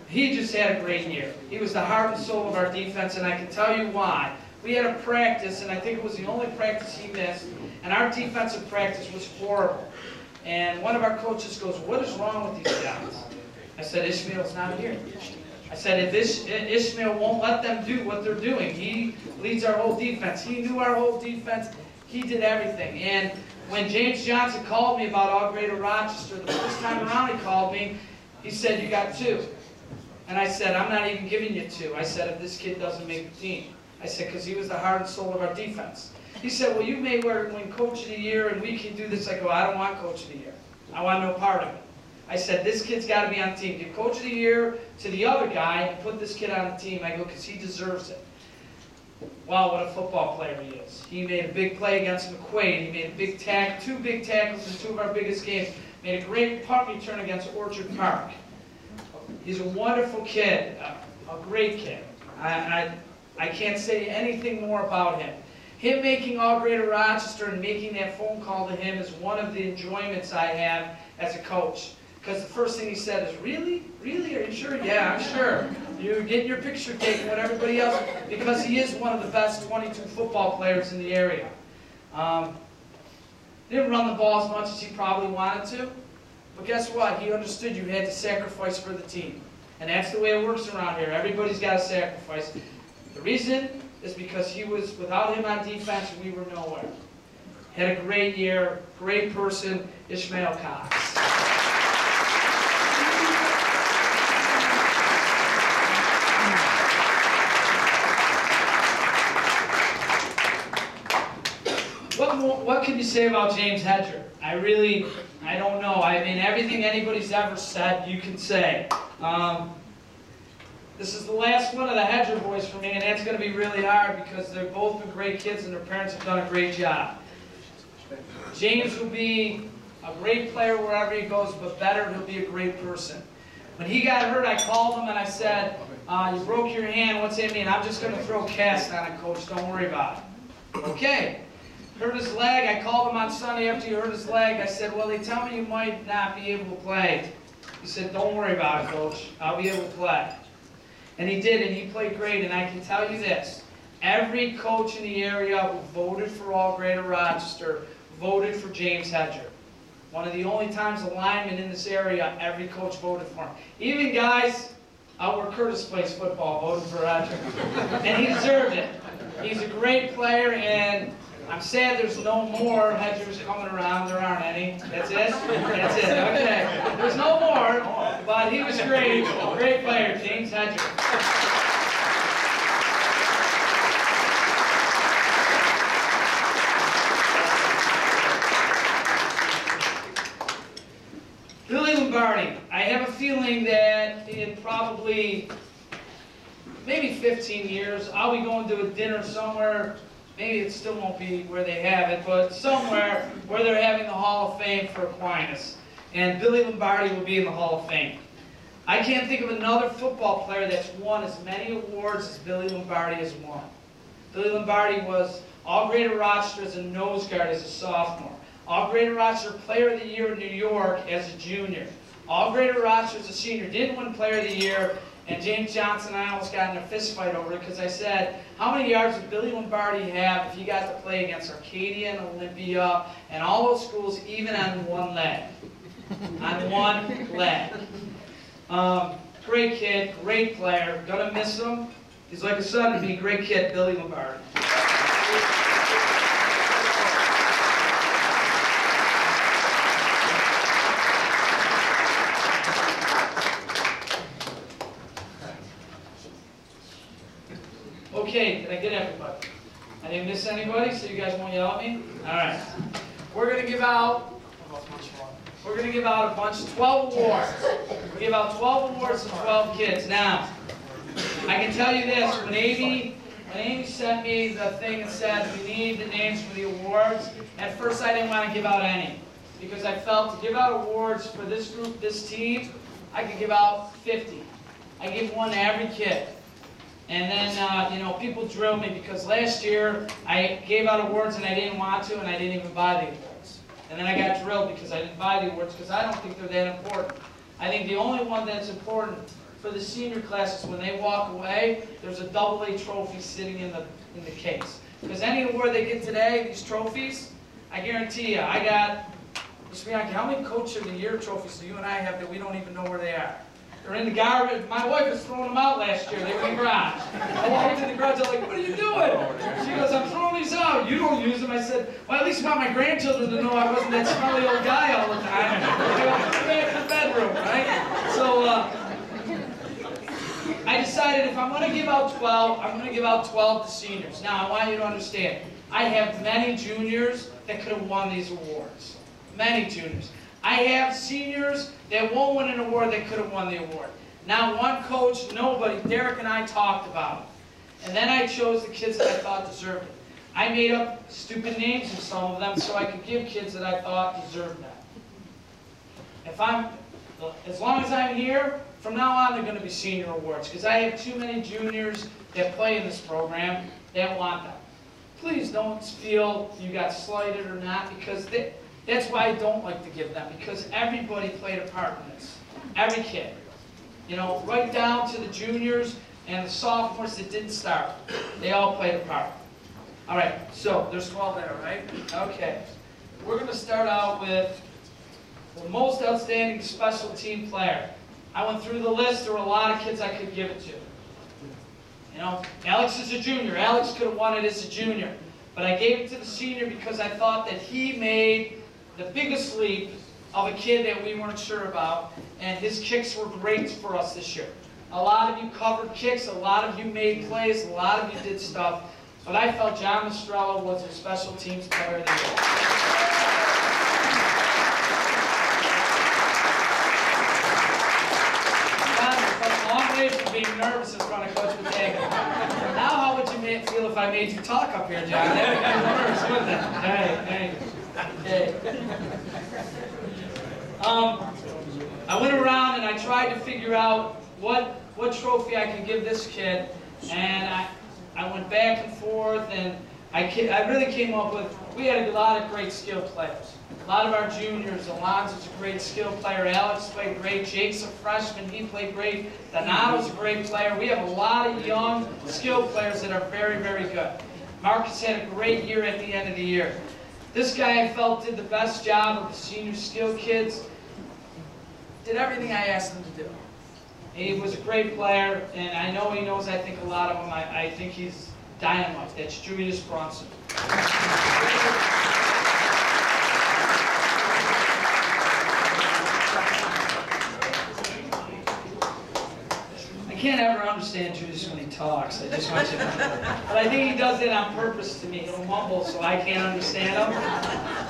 He just had a great year. He was the heart and soul of our defense, and I can tell you why. We had a practice, and I think it was the only practice he missed, and our defensive practice was horrible. And one of our coaches goes, what is wrong with these guys? I said, Ishmael's not here. I said, if Ishmael won't let them do what they're doing. He leads our whole defense. He knew our whole defense. He did everything. And when James Johnson called me about All Greater Rochester, the first time around he called me, he said, you got 2. And I said, I'm not even giving you 2. I said, if this kid doesn't make the team. I said, because he was the heart and soul of our defense. He said, well, you may win Coach of the Year and we can do this. I go, I don't want Coach of the Year. I want no part of it. I said, this kid's got to be on the team. Give Coach of the Year to the other guy and put this kid on the team. I go, because he deserves it. Wow, what a football player he is. He made a big play against McQuaid. He made a big 2 big tackles in 2 of our biggest games. Made a great punt return against Orchard Park. He's a wonderful kid, a great kid. I can't say anything more about him. Him making All Greater Rochester and making that phone call to him is one of the enjoyments I have as a coach. Because the first thing he said is, really? Really? Are you sure? Yeah, I'm sure. You're getting your picture taken with everybody else. Because he is one of the best 22 football players in the area. Didn't run the ball as much as he probably wanted to. But guess what? He understood you had to sacrifice for the team. And that's the way it works around here. Everybody's got to sacrifice. The reason is because without him on defense, we were nowhere. Had a great year, great person, Ishmael Cox. What can you say about James Hedger? I don't know. I mean, everything anybody's ever said, you can say. This is the last one of the Hedger boys for me, and that's going to be really hard because they've both been great kids and their parents have done a great job. James will be a great player wherever he goes, but better, he'll be a great person. When he got hurt, I called him and I said, you broke your hand, what's that mean? I'm just going to throw a cast on it, coach, don't worry about it. Okay. Hurt his leg, I called him on Sunday after he hurt his leg. I said, well, they tell me you might not be able to play. He said, don't worry about it, coach, I'll be able to play. And he did, and he played great, and I can tell you this. Every coach in the area who voted for All Greater Rochester voted for James Hedger. One of the only times a lineman in this area, every coach voted for him. Even guys out where Curtis plays football voted for Hedger. And he deserved it. He's a great player, and I'm sad there's no more Hedgers coming around. There aren't any. That's it? That's it. Okay. There's no more, but he was great. Great player, James Hedger. probably maybe 15 years, I'll be going to a dinner somewhere. Maybe it still won't be where they have it, but somewhere where they're having the Hall of Fame for Aquinas. And Billy Lombardi will be in the Hall of Fame. I can't think of another football player that's won as many awards as Billy Lombardi has won. Billy Lombardi was All-Greater Rochester as a nose guard as a sophomore. All-Greater Rochester Player of the Year in New York as a junior. All-Greater Rochester as a senior. Didn't win Player of the Year, and James Johnson and I almost got in a fist fight over it because I said, how many yards would Billy Lombardi have if he got to play against Arcadia and Olympia and all those schools even on one leg? On one leg. Great kid, great player. Gonna miss him. He's like a son to me. Great kid, Billy Lombardi. Okay, did I get everybody? I didn't miss anybody, so you guys won't yell at me? All right. We're gonna give out a bunch, 12 awards. We give out 12 awards to 12 kids. Now, I can tell you this, when Amy sent me the thing and said we need the names for the awards, at first I didn't want to give out any. Because I felt to give out awards for this group, this team, I could give out 50. I give one to every kid. And then, people drill me because last year I gave out awards and I didn't want to and I didn't even buy the awards. And then I got drilled because I didn't buy the awards because I don't think they're that important. I think the only one that's important for the senior classes, when they walk away, there's a AA trophy sitting in the case. Because any award they get today, these trophies, I guarantee you, I got, Mr. Bianchi, how many Coach of the Year trophies do you and I have that we don't even know where they are? They're in the garbage. My wife was throwing them out last year. They were in the garage. I walked in the garage. I'm like, what are you doing? She goes, I'm throwing these out. You don't use them. I said, well, at least I want my grandchildren to know I wasn't that smelly old guy all the time. They go, come back to the bedroom, right? So I decided if I'm going to give out 12, I'm going to give out 12 to seniors. Now, I want you to understand, I have many juniors that could have won these awards. Many juniors. I have seniors that won't win an award that could have won the award. Not one coach, nobody. Derek and I talked about it. And then I chose the kids that I thought deserved it. I made up stupid names of some of them so I could give kids that I thought deserved that. As long as I'm here, from now on they're going to be senior awards because I have too many juniors that play in this program that want them. Please don't feel you got slighted or not because that's why I don't like to give them, because everybody played a part in this. Every kid. Right down to the juniors and the sophomores that didn't start. They all played a part. All right, so there's 12 there, right? Okay. We're going to start out with the most outstanding special team player. I went through the list. There were a lot of kids I could give it to. Alex is a junior. Alex could have won it as a junior. But I gave it to the senior because I thought that he made the biggest leap of a kid that we weren't sure about, and his kicks were great for us this year. A lot of you covered kicks, a lot of you made plays, a lot of you did stuff, but I felt John Mastrello was a special teams player of the year. John, a long way from being nervous in front of Coach Matega. Now how would you feel if I made you talk up here, John? That would be nervous, wouldn't it? Hey. I went around and I tried to figure out what trophy I could give this kid, and I went back and forth, and I really came up with, we had a lot of great skill players. A lot of our juniors, Alonzo's a great skill player, Alex played great, Jake's a freshman, he played great, Donato's a great player. We have a lot of young skill players that are very, very good. Marcus had a great year at the end of the year. This guy, I felt, did the best job of the senior skill kids. Did everything I asked him to do. He was a great player, and I know he knows, I think, a lot of them. I think he's dynamite. That's Julius Bronson. I can't ever understand Julius when he talks. I just want you to know. But I think he does it on purpose to me. He'll mumble so I can't understand him.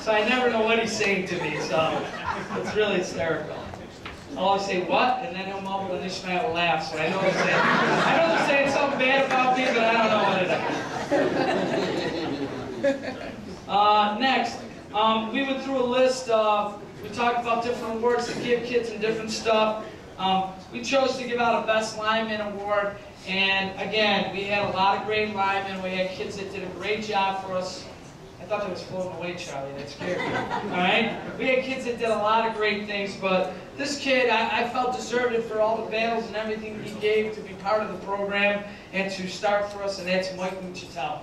So I never know what he's saying to me. So it's really hysterical. I'll always say, what? And then he'll mumble and Ishmael will laugh. So I know they're saying something bad about me, but I don't know what it is. Next, we went through a list of, we talked about different awards to give kids and different stuff. We chose to give out a Best Lineman Award. And again, we had a lot of great linemen. We had kids that did a great job for us. I thought that was floating away, Charlie. That scared me. All right? We had kids that did a lot of great things, but this kid, I felt deserved it for all the battles and everything he gave to be part of the program and to start for us, and that's Mike Muchatelli.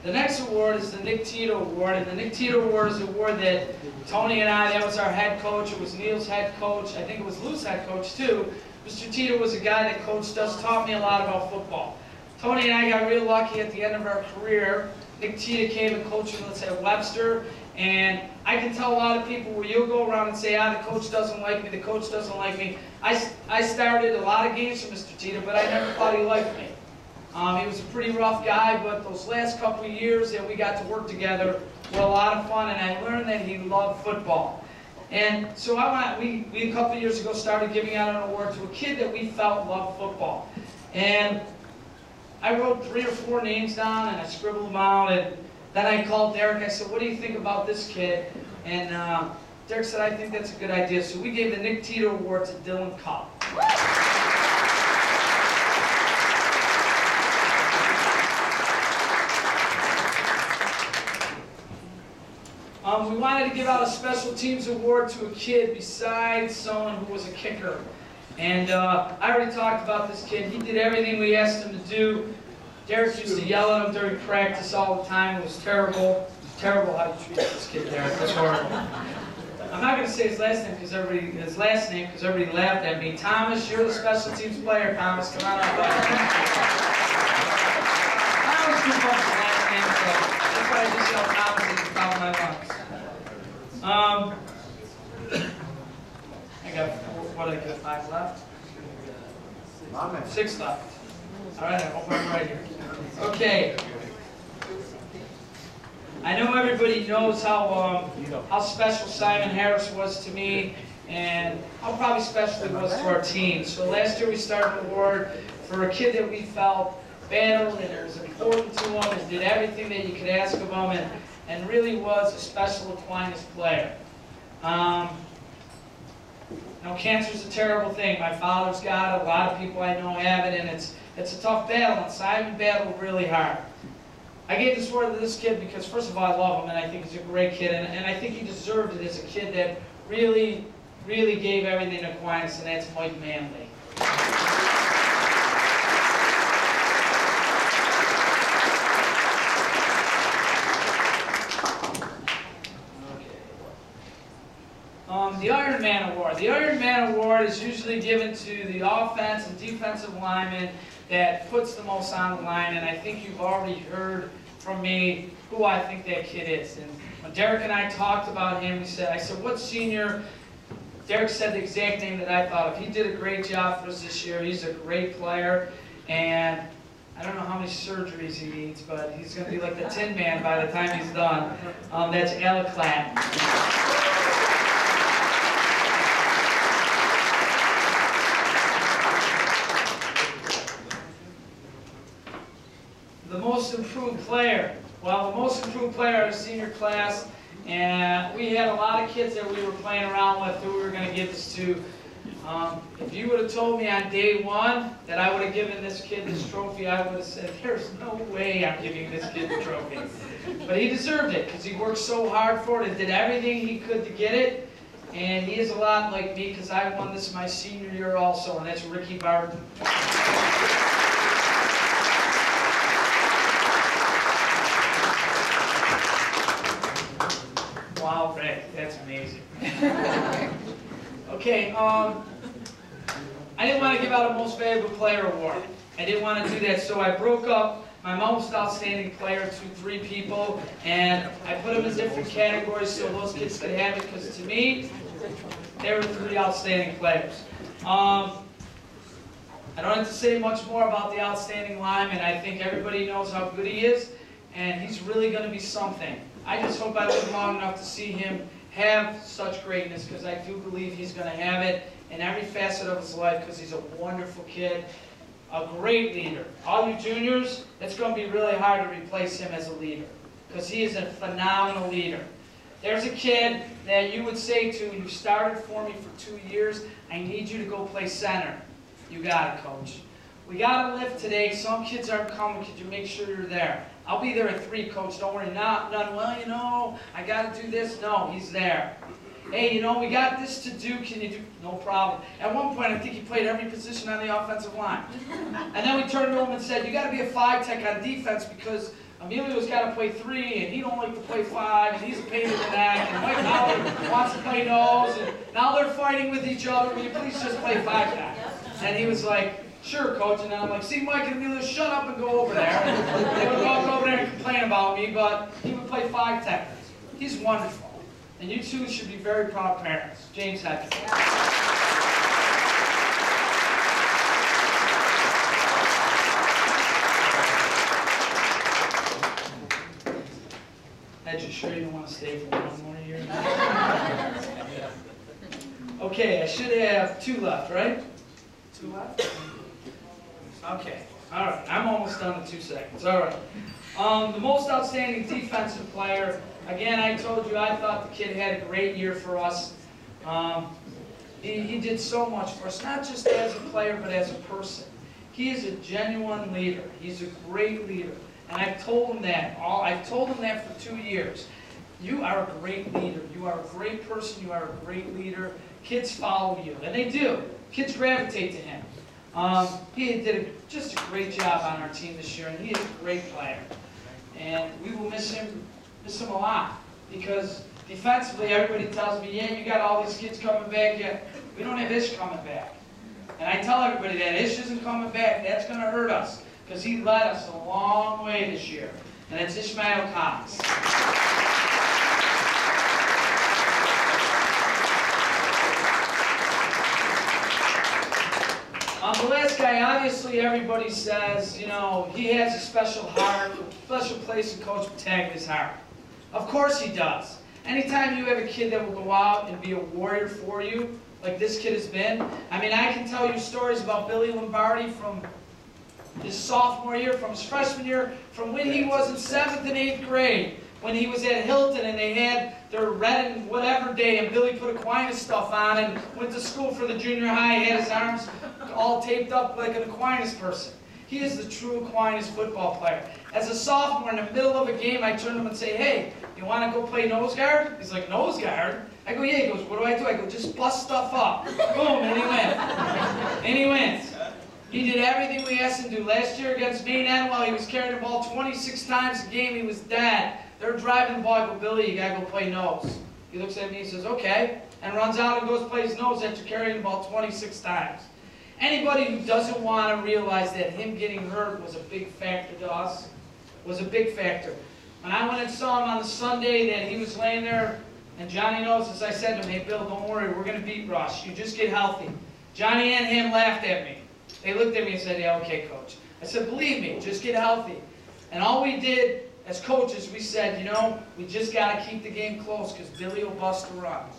The next award is the Nick Tito Award, and the Nick Tito Award is an award that Tony and I, that was our head coach, it was Neil's head coach, I think it was Lou's head coach too. Mr. Tito was a guy that coached us, taught me a lot about football. Tony and I got real lucky at the end of our career. Nick Tito came and coached us at Webster, and I can tell a lot of people where you'll go around and say, the coach doesn't like me, the coach doesn't like me. I started a lot of games for Mr. Tito, but I never thought he liked me. He was a pretty rough guy, but those last couple of years that we got to work together were a lot of fun, and I learned that he loved football. And so we a couple of years ago started giving out an award to a kid that we felt loved football. And I wrote 3 or 4 names down, and I scribbled them out, and then I called Derek. I said, what do you think about this kid? And Derek said, I think that's a good idea. So we gave the Nick Tito Award to Dylan Cupp. We wanted to give out a special teams award to a kid besides someone who was a kicker. And I already talked about this kid. He did everything we asked him to do. Derek used to yell at him during practice all the time. It was terrible. It's terrible how you treat this kid, Derek. It's horrible. I'm not going to say his last name because everybody laughed at me. Thomas, you're the special teams player. Thomas, come on up. I always do both his last name, so that's why I just yell Thomas at the top of my lungs. I got 5 left? 6 left. All right, I hope I'm right here. Okay. I know everybody knows how special Simon Harris was to me, and how probably special he was to our team. So last year we started an award for a kid that we felt battled and it was important to him and did everything that you could ask of him, and really was a special Aquinas player. Cancer's a terrible thing. My father's got it. A lot of people I know have it, and it's a tough battle, and Simon battled really hard. I gave this award to this kid because, first of all, I love him, and I think he's a great kid, and I think he deserved it as a kid that really, really gave everything to Aquinas, and that's Mike Manley. The Iron Man Award. The Iron Man Award is usually given to the offense and defensive lineman that puts the most on the line, and I think you've already heard from me who I think that kid is. And when Derek and I talked about him, I said, what senior? Derek said the exact name that I thought of. He did a great job for us this year. He's a great player, and I don't know how many surgeries he needs, but he's going to be like the Tin Man by the time he's done. That's Alec Clatton. The most improved player. Well, the most improved player in our senior class, and we had a lot of kids that we were playing around with who we were going to give this to. If you would have told me on day 1 that I would have given this kid this trophy, I would have said, there's no way I'm giving this kid the trophy. But he deserved it because he worked so hard for it and did everything he could to get it. And he is a lot like me because I won this my senior year also, and that's Ricky Barton. Wow, Rick, that's amazing. Okay, I didn't want to give out a Most Valuable Player award. I didn't want to do that, so I broke up my Most Outstanding Player to 3 people, and I put them in different categories so those kids could have it, because to me, they were 3 outstanding players. I don't have to say much more about the outstanding lineman. I think everybody knows how good he is, and he's really going to be something. I just hope I live long enough to see him have such greatness, because I do believe he's going to have it in every facet of his life, because he's a wonderful kid, a great leader. All you juniors, it's going to be really hard to replace him as a leader, because he is a phenomenal leader. There's a kid that you would say to, you started for me for 2 years, I need you to go play center. You got it, coach. We got a lift today. Some kids aren't coming. Could you make sure you're there? I'll be there at 3, coach. Don't worry. None. Well, you know, I got to do this. No, he's there. Hey, you know, we got this to do. Can you do? No problem. At one point, I think he played every position on the offensive line. And then we turned to him and said, you got to be a 5 tech on defense, because Emilio's got to play 3, and he don't like to play 5, and he's a pain in the neck, and Mike Howard wants to play nose, and now they're fighting with each other. Will you please just play 5 tech? And he was like, sure, coach. And then I'm like, see, Mike and Emilio, shut up and go over there. And they would walk over there and complain about me, but he would play 5 tech. He's wonderful. And you two should be very proud parents. James Hackett. Ed, you sure you don't want to stay for 1 more year? Okay, I should have 2 left, right? 2 left? Okay, all right. I'm almost done in 2 seconds. All right. The most outstanding defensive player. Again, I told you I thought the kid had a great year for us. He did so much for us, not just as a player, but as a person. He is a genuine leader. He's a great leader. And I've told him that. I've told him that for 2 years. You are a great leader. You are a great person. You are a great leader. Kids follow you, and they do. Kids gravitate to him. He did just a great job on our team this year, and he is a great player. And we will miss him a lot, because defensively, everybody tells me, yeah, you got all these kids coming back. Yeah, we don't have Ish coming back. And I tell everybody that Ish isn't coming back. That's going to hurt us, because he led us a long way this year. And it's Ishmael Cox. The last guy, obviously everybody says, you know, he has a special heart, a special place in Coach Battaglia's heart. Of course he does. Anytime you have a kid that will go out and be a warrior for you, like this kid has been. I mean, I can tell you stories about Billy Lombardi from his sophomore year, from his freshman year, from when he was in 7th and 8th grade, when he was at Hilton and they had their red and whatever day, and Billy put Aquinas stuff on and went to school for the junior high, had his arms all taped up like an Aquinas person. He is the true Aquinas football player. As a sophomore, in the middle of a game, I turn to him and say, hey, you want to go play nose guard? He's like, nose guard? I go, yeah. He goes, what do? I go, just bust stuff up. Boom, and he wins. And he wins. He did everything we asked him to do. Last year against Maine Anwell, he was carrying the ball 26 times a game. He was dead. They're driving the ball. I go, Billy, you got to go play nose. He looks at me and says, okay, and runs out and goes plays nose after carrying the ball 26 times. Anybody who doesn't want to realize that him getting hurt was a big factor to us, was a big factor. When I went and saw him on the Sunday that he was laying there, and Johnny knows, as I said to him, hey, Bill, don't worry, we're going to beat Rush. You just get healthy. Johnny and him laughed at me. They looked at me and said, yeah, okay, coach. I said, believe me, just get healthy. And all we did as coaches, we said, you know, we just got to keep the game close because Billy will bust the runs.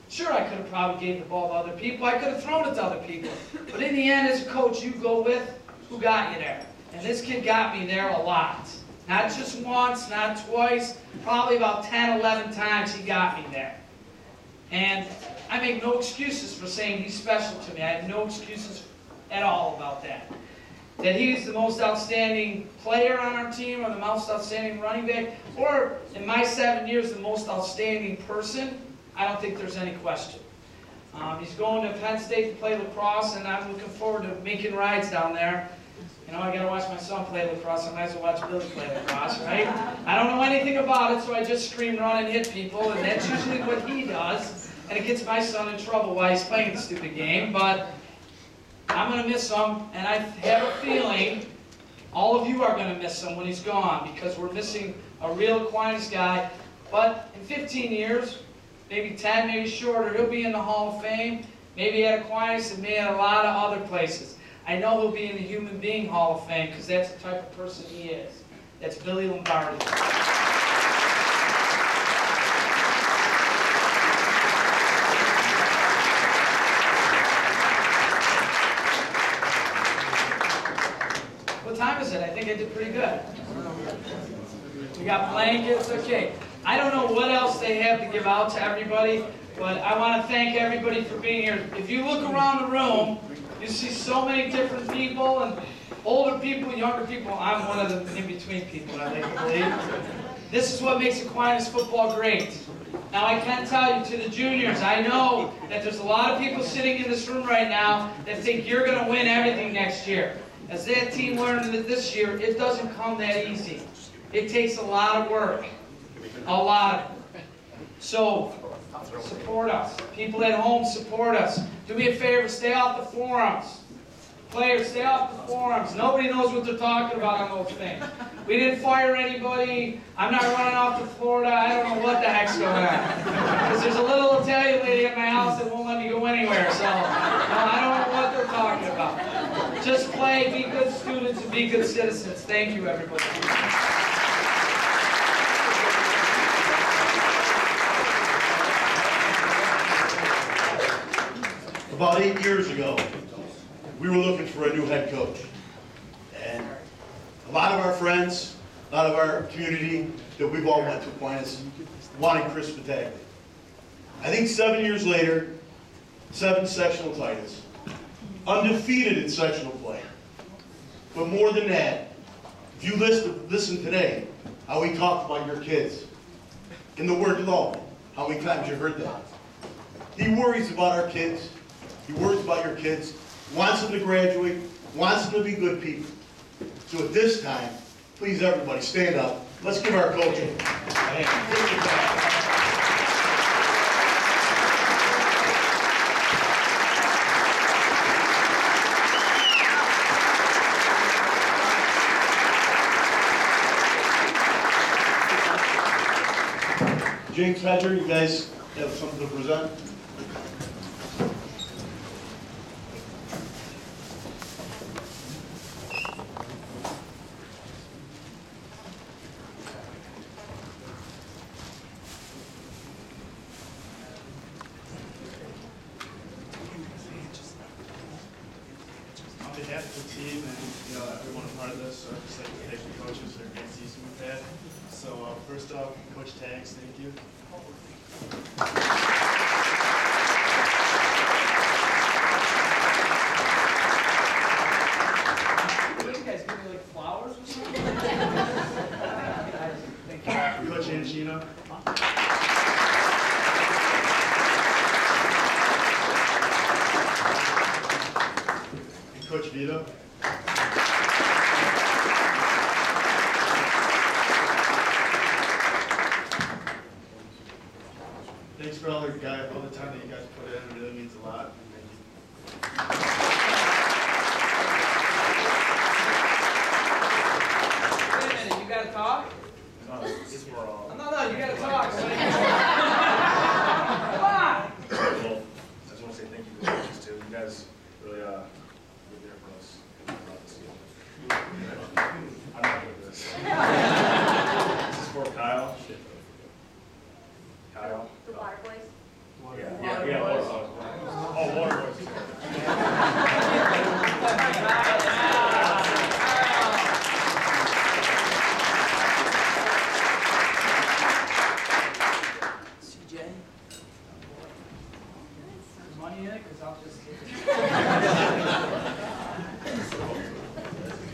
Sure, I could have probably gave the ball to other people. I could have thrown it to other people. But in the end, as a coach, you go with who got you there. And this kid got me there a lot. Not just once, not twice, probably about 10, 11 times he got me there. And I make no excuses for saying he's special to me. I have no excuses at all about that. That he's the most outstanding player on our team, or the most outstanding running back, or in my 7 years, the most outstanding person, I don't think there's any question. He's going to Penn State to play lacrosse, and I'm looking forward to making rides down there. You know, I got to watch my son play lacrosse. I might as well watch Billy play lacrosse, right? I don't know anything about it, so I just scream, run, and hit people, and that's usually what he does. And it gets my son in trouble while he's playing the stupid game, but I'm going to miss him, and I have a feeling all of you are going to miss him when he's gone, because we're missing a real Aquinas guy. But in 15 years, maybe 10, maybe shorter, he'll be in the Hall of Fame, maybe at Aquinas, and maybe at a lot of other places. I know he'll be in the Human Being Hall of Fame because that's the type of person he is. That's Billy Lombardi. What time is it? I think I did pretty good. We got blankets, okay. I don't know what else they have to give out to everybody, but I want to thank everybody for being here. If you look around the room, you see so many different people, and older people, younger people. I'm one of the in-between people, I like to believe. This is what makes Aquinas football great. Now I can tell you to the juniors, I know that there's a lot of people sitting in this room right now that think you're going to win everything next year. As that team learned that this year, it doesn't come that easy. It takes a lot of work. A lot of it. So, support us. People at home, support us. Do me a favor, stay off the forums. Players, stay off the forums. Nobody knows what they're talking about on those things. We didn't fire anybody. I'm not running off to Florida. I don't know what the heck's going on. Because there's a little Italian lady at my house that won't let me go anywhere. So, no, I don't know what they're talking about. Just play, be good students, and be good citizens. Thank you, everybody. About 8 years ago, we were looking for a new head coach. And a lot of our friends, a lot of our community that we've all went to Aquinas wanted Chris Pataglia. I think 7 years later, 7 sectional titles, undefeated in sectional play. But more than that, if you listen today, how we talked about your kids, in the word love, how many times you heard that. He worries about our kids. He worries about your kids, wants them to graduate, wants them to be good people. So at this time, please everybody stand up. Let's give our coach a hand. James Hedger, you guys have something to present? On behalf of the team and everyone a part of this, I'd just like to thank the coaches for a great season we've had. So first off, Coach Tags, thank you. What, you guys give me like flowers or something? Thank you. Coach Angino. And Coach Vito. Thanks for all the time that you guys put in. It really means a lot. Thank you. Wait a minute, you gotta talk? It's for all. No, you gotta talk. Come on! Well, I just want to say thank you to the coaches too. You guys really were there for us. I'm not good at this. This is for Kyle. Kyle. The water boys. Yeah, water boys. Oh, water boys. CJ? There's money in it? Because I'll just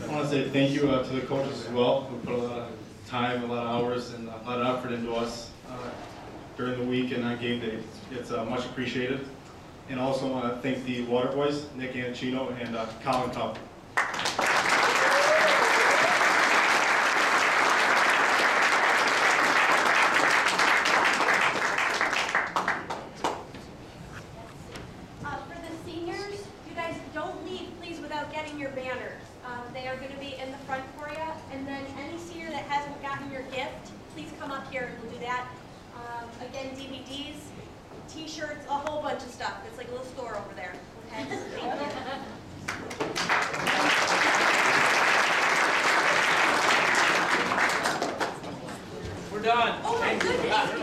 I want to say thank you to the coaches as well, who put a lot of time, a lot of hours, and a lot of effort into us during the week and on game day. It's much appreciated. And also want to thank the Water Boys, Nick Anchino and Colin Cup. For the seniors, you guys don't leave, please, without getting your banners. They are going to be in the front for you. And then any senior that hasn't gotten your gift, please come up here and we'll do that. Again, DVDs, T-shirts, a whole bunch of stuff. It's like a little store over there. Okay? Thank you. We're done. Oh my goodness.